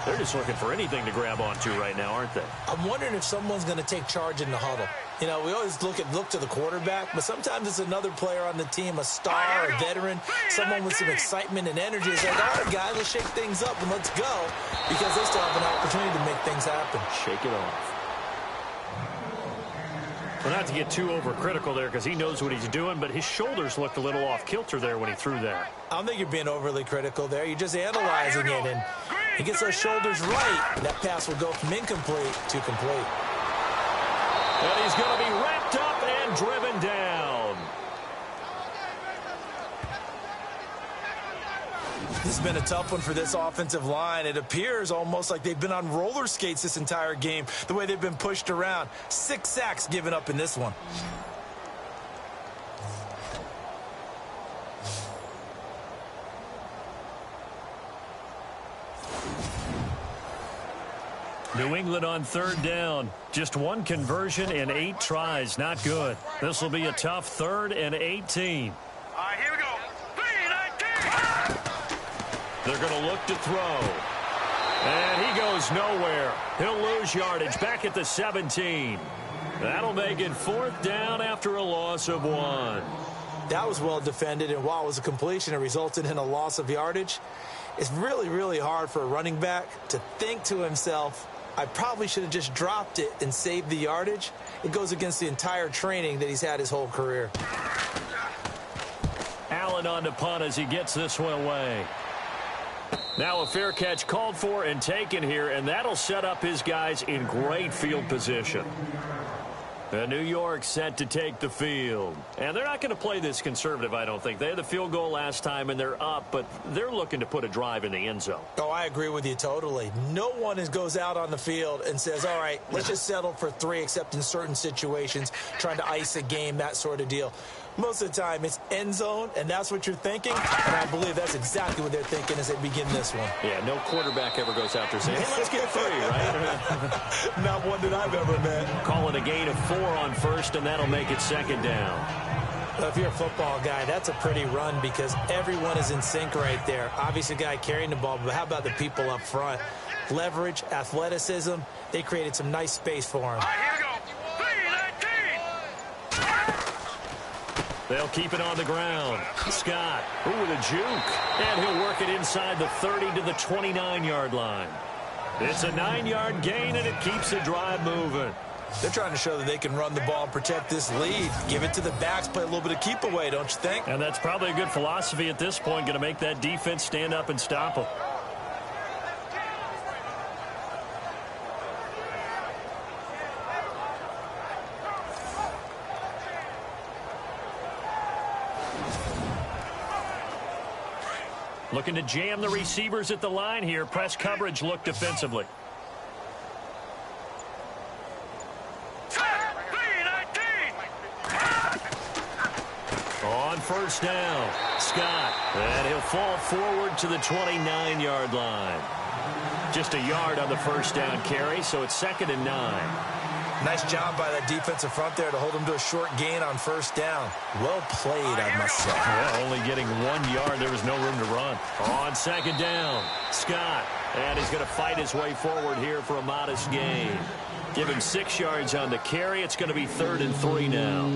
They're just looking for anything to grab onto right now, aren't they? I'm wondering if someone's going to take charge in the huddle. You know, we always look to the quarterback, but sometimes it's another player on the team, a star, a veteran, someone with some excitement and energy. It's like, all right, guys, let's shake things up and let's go, because they still have an opportunity to make things happen. Shake it off. Well, not to get too overcritical there because he knows what he's doing, but his shoulders looked a little off kilter there when he threw that. I don't think you're being overly critical there. You're just analyzing it, and he gets those shoulders right. That pass will go from incomplete to complete. And he's going to be wrapped up and driven down. This has been a tough one for this offensive line. It appears almost like they've been on roller skates this entire game, the way they've been pushed around. 6 sacks given up in this one. New England on 3rd down. Just 1 conversion in 8 tries. Not good. This will be a tough 3rd and 18. All right, here we go. 3-19. They're going to look to throw. And he goes nowhere. He'll lose yardage back at the 17. That'll make it 4th down after a loss of 1. That was well defended, and while it was a completion, it resulted in a loss of yardage. It's really, really hard for a running back to think to himself, I probably should have just dropped it and saved the yardage. It goes against the entire training that he's had his whole career. Allen on to punt as he gets this one away. Now a fair catch called for and taken here, and that'll set up his guys in great field position. New York set to take the field. And they're not going to play this conservative, I don't think. They had the field goal last time, and they're up, but they're looking to put a drive in the end zone. Oh, I agree with you totally. No one goes out on the field and says, all right, let's just settle for 3, except in certain situations, trying to ice a game, that sort of deal. Most of the time, it's end zone, and that's what you're thinking. And I believe that's exactly what they're thinking as they begin this one. Yeah, no quarterback ever goes out there saying, hey, let's get 3, right? Not one that I've ever met. Call it a gain of 4 on 1st, and that'll make it 2nd down. Well, if you're a football guy, that's a pretty run because everyone is in sync right there. Obviously, the guy carrying the ball, but how about the people up front? Leverage, athleticism, they created some nice space for him. All right, here we go. 3-19. They'll keep it on the ground. Scott, with a juke. And he'll work it inside the 30 to the 29-yard line. It's a 9-yard gain, and it keeps the drive moving. They're trying to show that they can run the ball and protect this lead. Give it to the backs, play a little bit of keep away, don't you think? And that's probably a good philosophy at this point, going to make that defense stand up and stop them. Looking to jam the receivers at the line here. Press coverage look defensively. On 1st down, Scott. And he'll fall forward to the 29-yard line. Just a yard on the 1st down carry, so it's 2nd and 9. Nice job by that defensive front there to hold him to a short gain on 1st down. Well played, I must say. Yeah, only getting 1 yard. There was no room to run. On 2nd down, Scott. And he's going to fight his way forward here for a modest gain. Give him 6 yards on the carry. It's going to be 3rd and 3 now.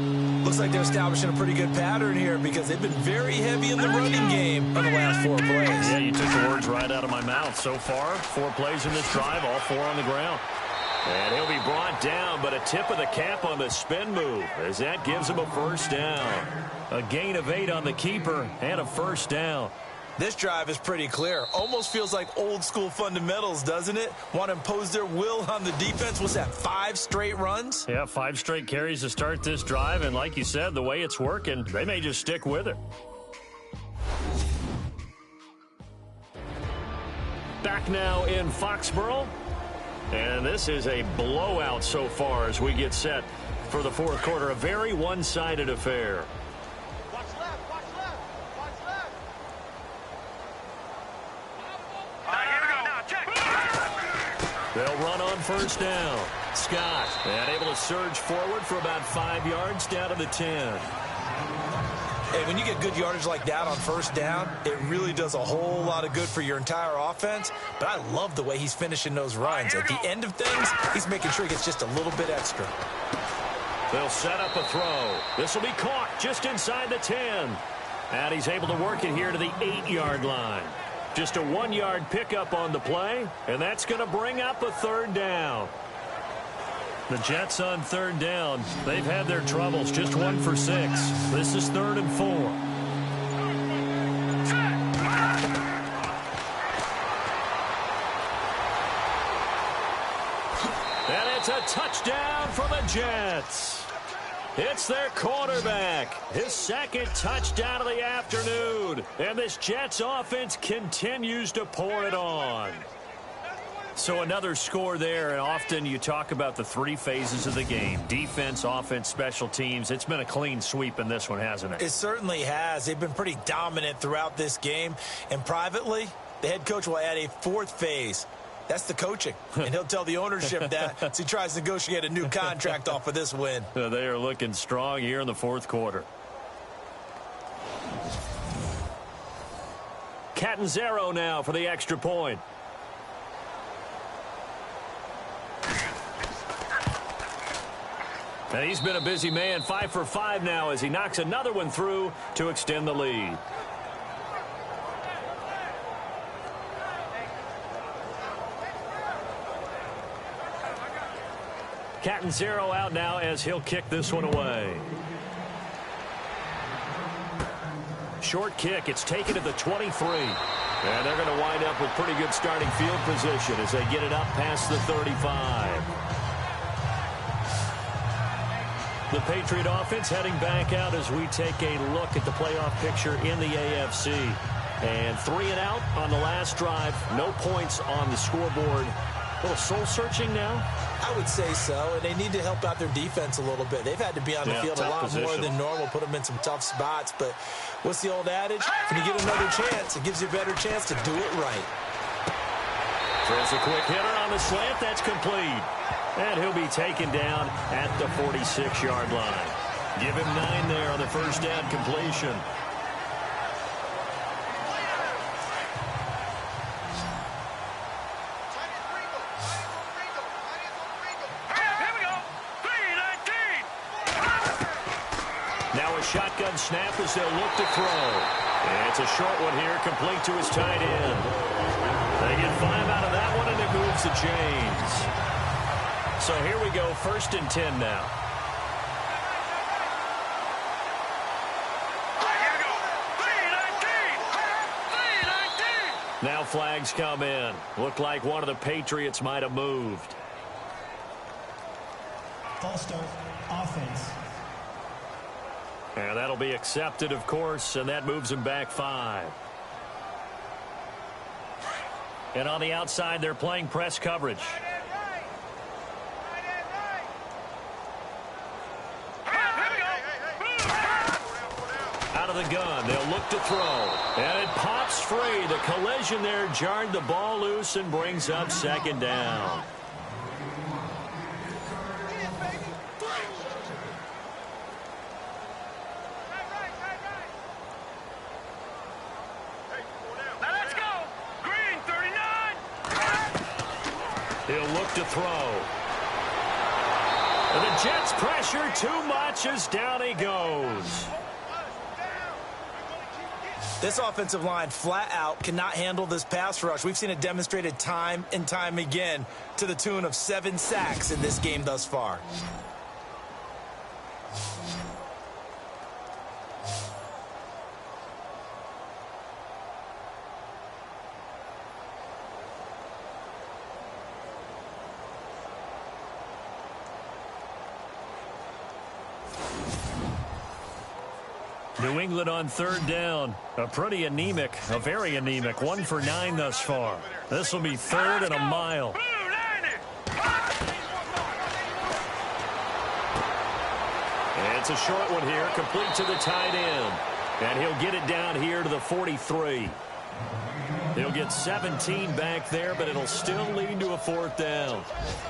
Looks like they're establishing a pretty good pattern here because they've been very heavy in the running game on the last 4 plays. Yeah, you took the words right out of my mouth. So far, 4 plays in this drive, all 4 on the ground. And he'll be brought down, but a tip of the cap on the spin move as that gives him a 1st down. A gain of 8 on the keeper and a 1st down. This drive is pretty clear. Almost feels like old school fundamentals, doesn't it? Want to impose their will on the defense. What's that, 5 straight runs? Yeah, 5 straight carries to start this drive. And like you said, the way it's working, they may just stick with it. Back now in Foxborough. And this is a blowout so far as we get set for the fourth quarter. A very one-sided affair. Watch left, watch left, watch left. All right, here we go. Now, check. They'll run on first down. Scott, and able to surge forward for about 5 yards down to the 10. Hey, when you get good yardage like that on first down, it really does a whole lot of good for your entire offense. But I love the way he's finishing those runs. At the end of things, he's making sure he gets just a little bit extra. They'll set up a throw. This will be caught just inside the 10. And he's able to work it here to the 8-yard line. Just a 1-yard pickup on the play, and that's going to bring up a third down. The Jets on third down. They've had their troubles. Just 1 for 6. This is 3rd and 4. And it's a touchdown for the Jets. It's their quarterback. His 2nd touchdown of the afternoon. And this Jets offense continues to pour it on. So another score there, and often you talk about the 3 phases of the game. Defense, offense, special teams. It's been a clean sweep in this one, hasn't it? It certainly has. They've been pretty dominant throughout this game. And privately, the head coach will add a 4th phase. That's the coaching. And he'll tell the ownership that as he tries to negotiate a new contract off of this win. They are looking strong here in the 4th quarter. Catanzaro now for the extra point. And he's been a busy man, 5 for 5 now as he knocks another one through to extend the lead. Catanzaro out now as he'll kick this one away. Short kick. It's taken at the 23. And they're going to wind up with pretty good starting field position as they get it up past the 35. The Patriot offense heading back out as we take a look at the playoff picture in the AFC. And 3 and out on the last drive. No points on the scoreboard. A little soul-searching now? I would say so, and they need to help out their defense a little bit. They've had to be on the field a lot more than normal, put them in some tough spots. But what's the old adage? When you get another chance, it gives you a better chance to do it right. Throws a quick hitter on the slant. That's complete. And he'll be taken down at the 46-yard line. Give him 9 there on the first down completion. Now a shotgun snap as they'll look to throw. And it's a short one here, complete to his tight end. They get 5 out of that one, and it moves the chains. So here we go, 1st and 10 now. Now flags come in. Looked like one of the Patriots might have moved. False start, offense. And that'll be accepted, of course, and that moves him back 5. And on the outside, they're playing press coverage. Out of the gun, they'll look to throw. And it pops free. The collision there jarred the ball loose and brings up 2nd down. He'll look to throw. And the Jets pressure too much as down he goes. This offensive line flat out cannot handle this pass rush. We've seen it demonstrated time and time again to the tune of 7 sacks in this game thus far. New England on third down. A very anemic. 1 for 9 thus far. This will be third and a mile. And it's a short one here, complete to the tight end. And he'll get it down here to the 43. He'll get 17 back there, but it'll still lead to a fourth down.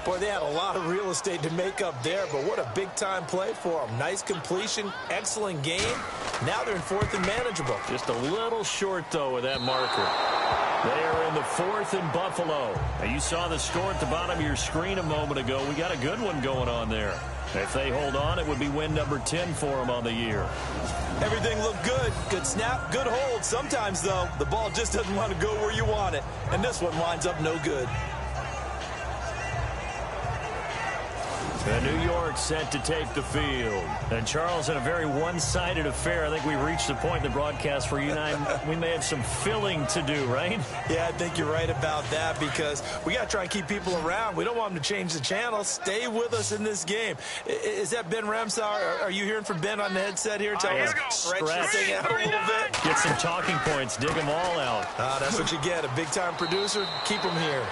Boy, they had a lot of real estate to make up there, but what a big-time play for them. Nice completion, excellent game. Now they're in fourth and manageable. Just a little short, though, with that marker. They are in the fourth in Buffalo. Now, you saw the score at the bottom of your screen a moment ago. We got a good one going on there. If they hold on, it would be win number 10 for them on the year. Everything looked good. Good snap, good hold. Sometimes, though, the ball just doesn't want to go where you want it. And this one winds up no good. And New York set to take the field. And, Charles, in a very one-sided affair, I think we reached the point in the broadcast where you and I, we may have some filling to do, right? Yeah, I think you're right about that because we got to try and keep people around. We don't want them to change the channel. Stay with us in this game. Is that Ben Ramsauer? Are you hearing from Ben on the headset here? Tell us stretch this thing out a little bit. Get some talking points. Dig them all out. That's what you get. A big-time producer. Keep them here.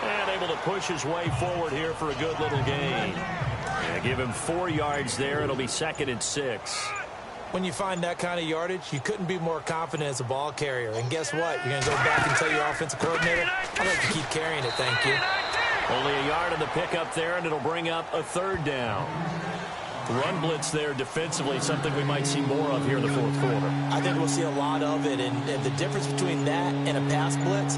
And able to push his way forward here for a good little gain. And give him 4 yards there. It'll be 2nd and 6. When you find that kind of yardage, you couldn't be more confident as a ball carrier. And guess what? You're going to go back and tell your offensive coordinator, I'd like to keep carrying it, thank you. Only a yard on the pickup there, and it'll bring up a 3rd down. Run blitz there defensively, something we might see more of here in the fourth quarter. I think we'll see a lot of it, and the difference between that and a pass blitz,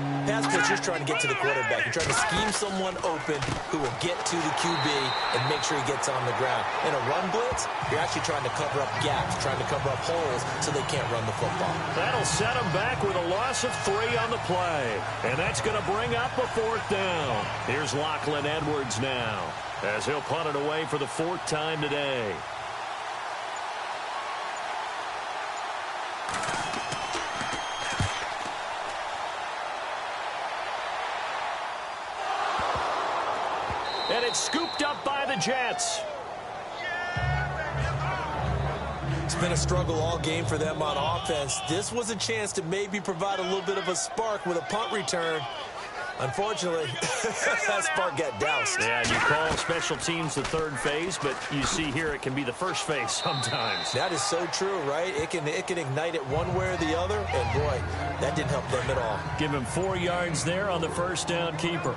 you're trying to get to the quarterback. You're trying to scheme someone open who will get to the QB and make sure he gets on the ground. In a run blitz, you're actually trying to cover up gaps, trying to cover up holes so they can't run the football. That'll set them back with a loss of 3 on the play, and that's going to bring up a 4th down. Here's Lachlan Edwards now, as he'll punt it away for the 4th time today. And it's scooped up by the Jets. It's been a struggle all game for them on offense. This was a chance to maybe provide a little bit of a spark with a punt return. Unfortunately, that spark got doused. Yeah, and you call special teams the 3rd phase, but you see here it can be the 1st phase sometimes. That is so true, right? It can ignite it one way or the other, and boy, that didn't help them at all. Give him 4 yards there on the 1st down keeper.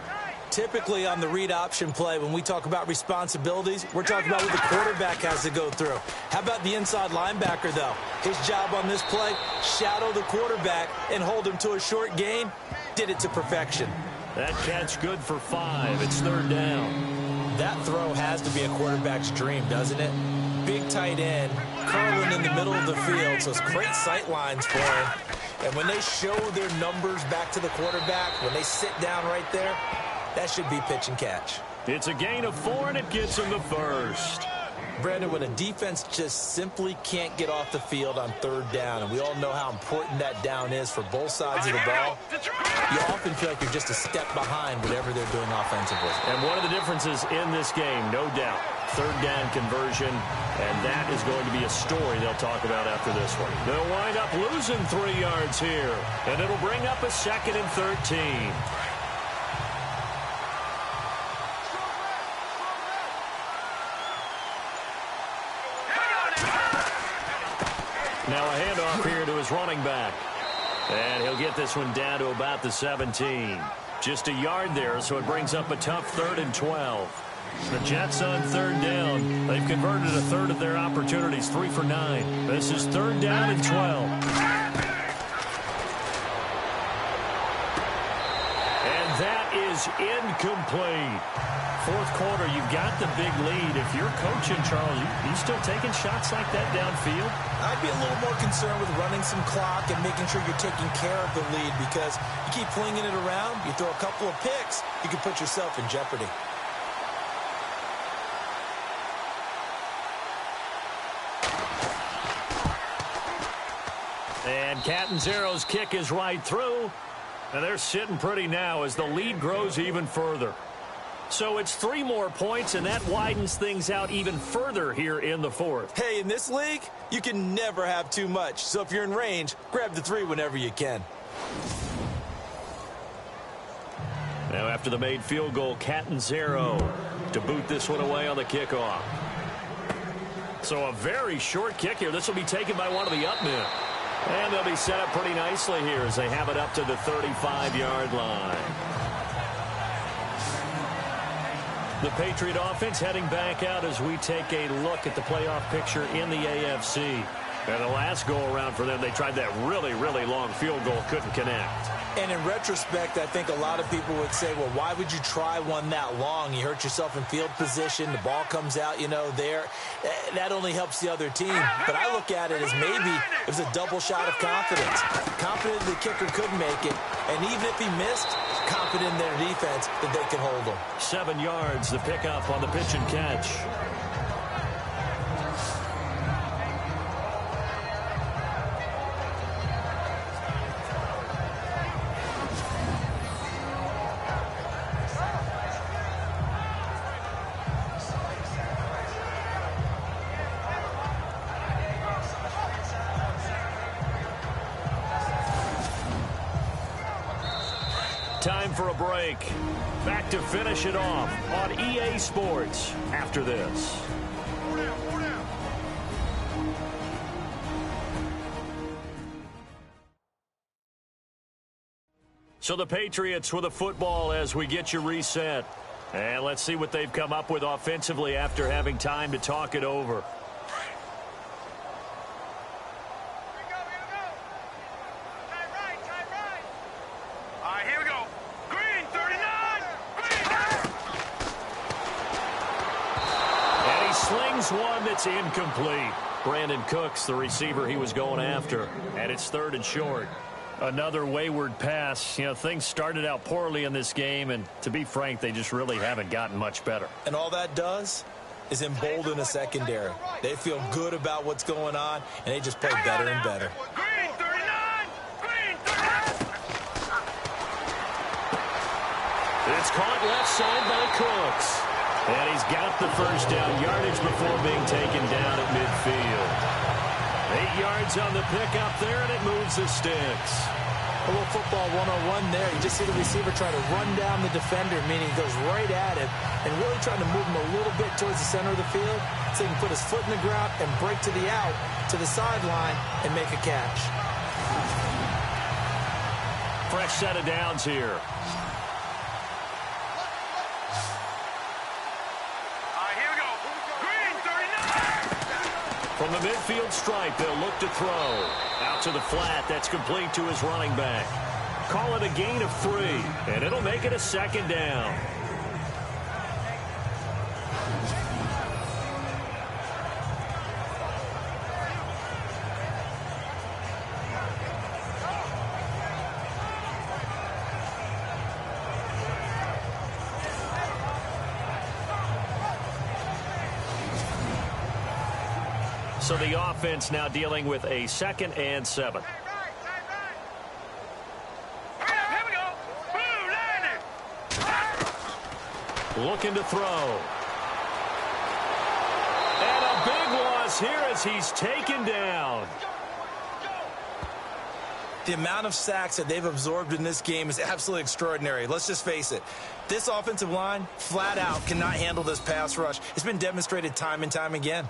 Typically on the read option play, when we talk about responsibilities, we're talking about what the quarterback has to go through. How about the inside linebacker, though? His job on this play, shadow the quarterback and hold him to a short gain. Did it to perfection. That catch good for 5. It's 3rd down. That throw has to be a quarterback's dream, doesn't it? Big tight end, curling in the middle of the field, so it's great sight lines for him. And when they show their numbers back to the quarterback, when they sit down right there, that should be pitch and catch. It's a gain of 4, and it gets him the 1st. Brandon, when a defense just simply can't get off the field on 3rd down, and we all know how important that down is for both sides of the ball, you often feel like you're just a step behind whatever they're doing offensively. And one of the differences in this game, no doubt, 3rd down conversion, and that is going to be a story they'll talk about after this one. They'll wind up losing 3 yards here, and it'll bring up a 2nd and 13. Now a handoff here to his running back. And he'll get this one down to about the 17. Just a yard there, so it brings up a tough 3rd and 12. The Jets on 3rd down. They've converted a 1/3 of their opportunities, 3 for 9. This is 3rd down and 12. And that is incomplete. 4th quarter, you've got the big lead. If you're coaching, Charles, you still taking shots like that downfield? I'd be a little more concerned with running some clock and making sure you're taking care of the lead, because you keep flinging it around, you throw a couple of picks, you can put yourself in jeopardy. And Catanzaro's kick is right through. And they're sitting pretty now as the lead grows even further. So it's 3 more points, and that widens things out even further here in the 4th. Hey, in this league, you can never have too much. So if you're in range, grab the 3 whenever you can. Now after the made field goal, Catanzaro to boot this one away on the kickoff. So a very short kick here. This will be taken by one of the up men. And they'll be set up pretty nicely here as they have it up to the 35-yard line. The Patriot offense heading back out as we take a look at the playoff picture in the AFC. And the last go-around for them, they tried that really, really long field goal, couldn't connect. And in retrospect, I think a lot of people would say, well, why would you try one that long? You hurt yourself in field position. The ball comes out, there. That only helps the other team. But I look at it as maybe it was a double shot of confidence. Confident the kicker could make it. And even if he missed, confident in their defense that they can hold him. 7 yards, the pickup on the pitch and catch. Time for a break. Back to finish it off on EA Sports after this. So the Patriots with a football as we get you reset. And let's see what they've come up with offensively after having time to talk it over. One that's incomplete. Brandon Cooks, the receiver he was going after. And it's 3rd and short. Another wayward pass. Things started out poorly in this game, and to be frank, they just really haven't gotten much better. And all that does is embolden a secondary. They feel good about what's going on, and they just play better and better. Green 39! Green 39! It's caught left side by Cooks. And he's got the first down yardage before being taken down at midfield. 8 yards on the pickup there, and it moves the sticks. A little football 101 there. You just see the receiver try to run down the defender, meaning he goes right at him, and really trying to move him a little bit towards the center of the field so he can put his foot in the ground and break to the out, to the sideline, and make a catch. Fresh set of downs here. From the midfield stripe, they'll look to throw. Out to the flat, that's complete to his running back. Call it a gain of 3, and it'll make it a 2nd down. So the offense now dealing with a 2nd and 7. Here we go. Blue landed. Looking to throw. And a big loss here as he's taken down. The amount of sacks that they've absorbed in this game is absolutely extraordinary. Let's just face it. This offensive line, flat out, cannot handle this pass rush. It's been demonstrated time and time again.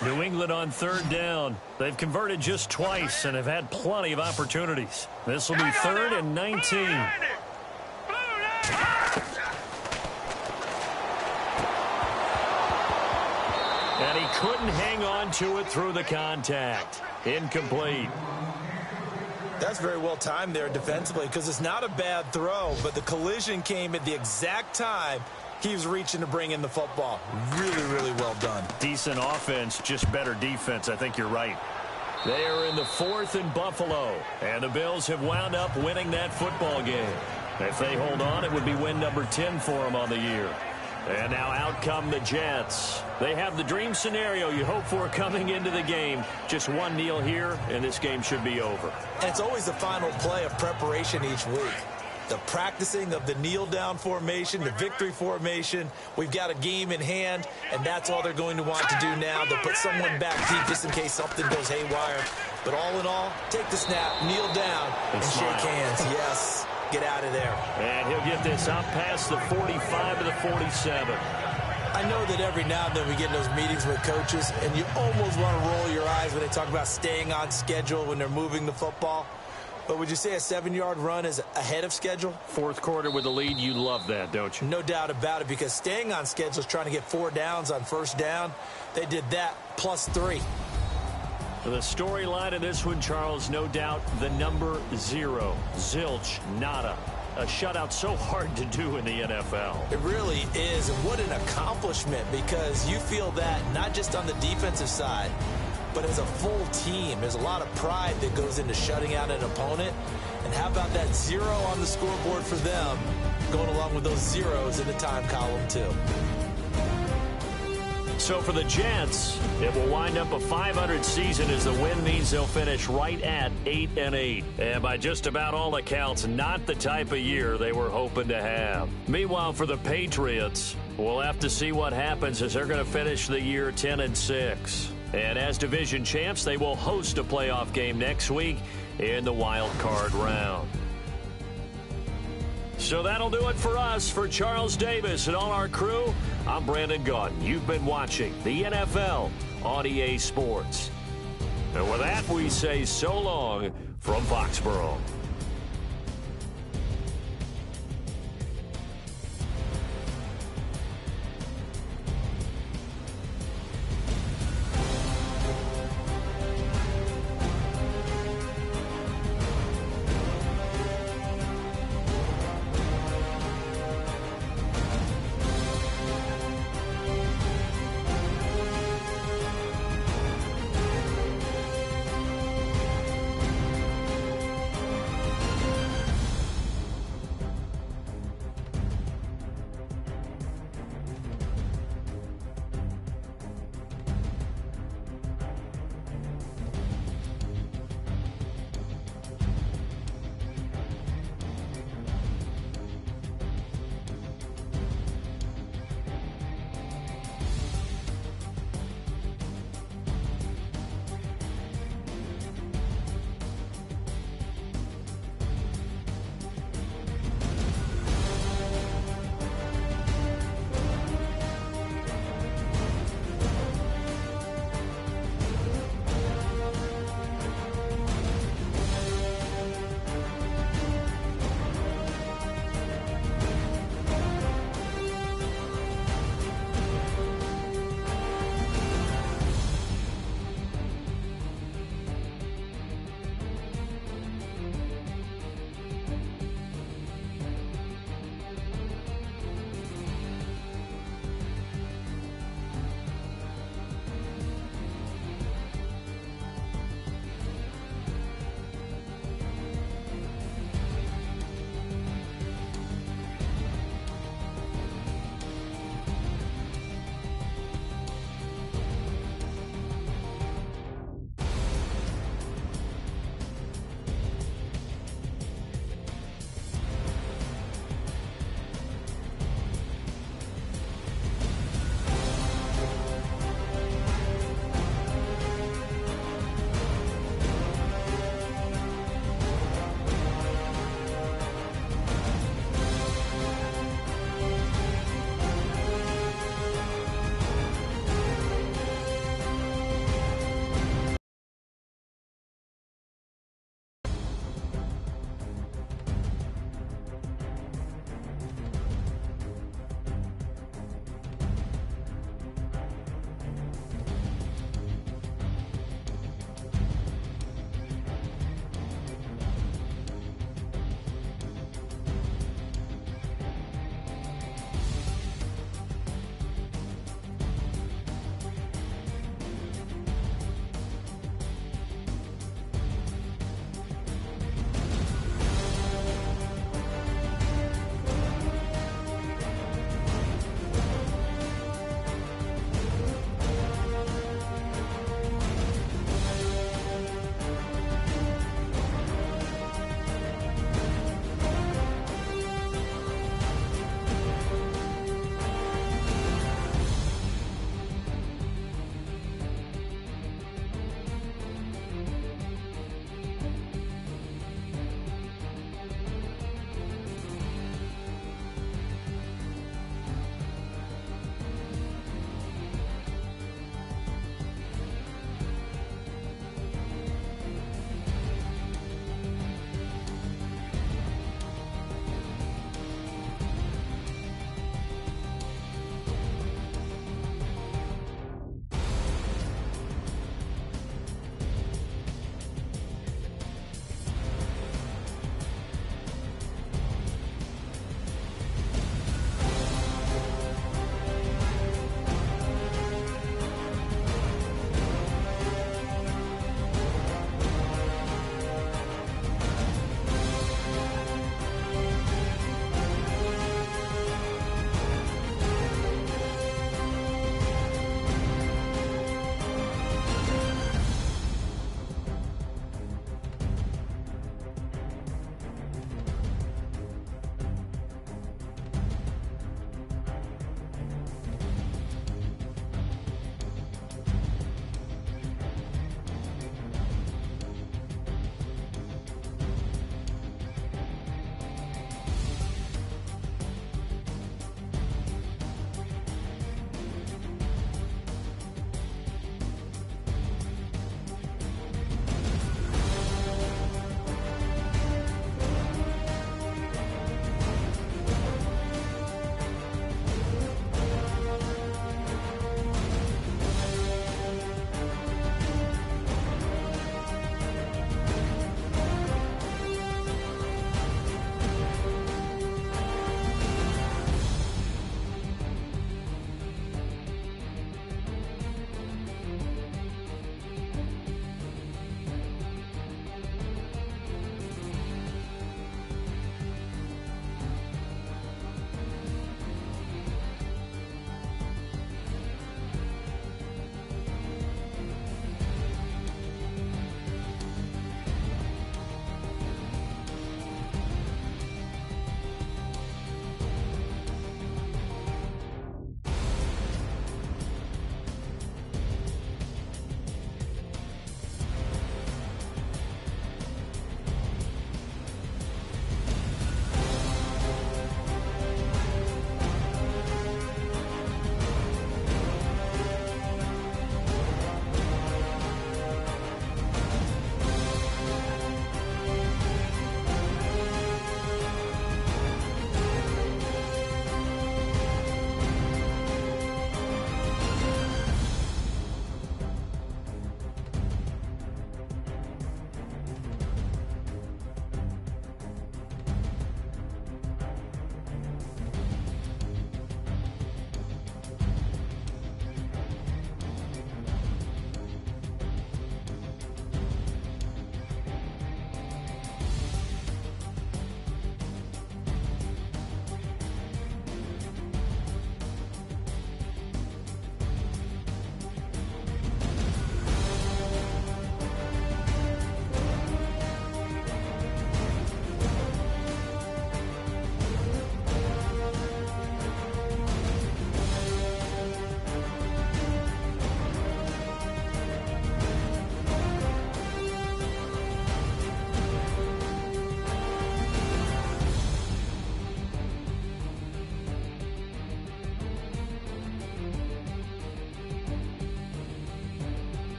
New England on 3rd down. They've converted just twice and have had plenty of opportunities. This will be 3rd and 19. And he couldn't hang on to it through the contact. Incomplete. That's very well timed there defensively because it's not a bad throw, but the collision came at the exact time he was reaching to bring in the football. Really, really well done. Decent offense, just better defense. I think you're right. They are in the 4th in Buffalo, and the Bills have wound up winning that football game. If they hold on, it would be win number 10 for them on the year. And now out come the Jets. They have the dream scenario you hope for coming into the game. Just one kneel here, and this game should be over. And it's always the final play of preparation each week. The practicing of the kneel-down formation, the victory formation. We've got a game in hand, and that's all they're going to want to do now. They'll put someone back deep just in case something goes haywire. But all in all, take the snap, kneel down, and shake hands. Yes, get out of there. And he'll get this up past the 45 to the 47. I know that every now and then we get in those meetings with coaches, and you almost want to roll your eyes when they talk about staying on schedule when they're moving the football. But would you say a 7-yard run is ahead of schedule? Fourth quarter with the lead, you love that, don't you? No doubt about it, because staying on schedule is trying to get 4 downs on first down. They did that +3. The storyline of this one, Charles, no doubt the number 0. Zilch, nada. A shutout so hard to do in the NFL. It really is, and what an accomplishment, because you feel that not just on the defensive side, but as a full team. There's a lot of pride that goes into shutting out an opponent. And how about that 0 on the scoreboard for them, going along with those zeros in the time column too. So for the Jets, it will wind up a 500 season as the win means they'll finish right at 8-8. And by just about all accounts, not the type of year they were hoping to have. Meanwhile, for the Patriots, we'll have to see what happens as they're going to finish the year 10-6. And as division champs, they will host a playoff game next week in the wild card round. So that'll do it for us. For Charles Davis and all our crew, I'm Brandon Gaudin. You've been watching the NFL on EA Sports. And with that, we say so long from Foxborough.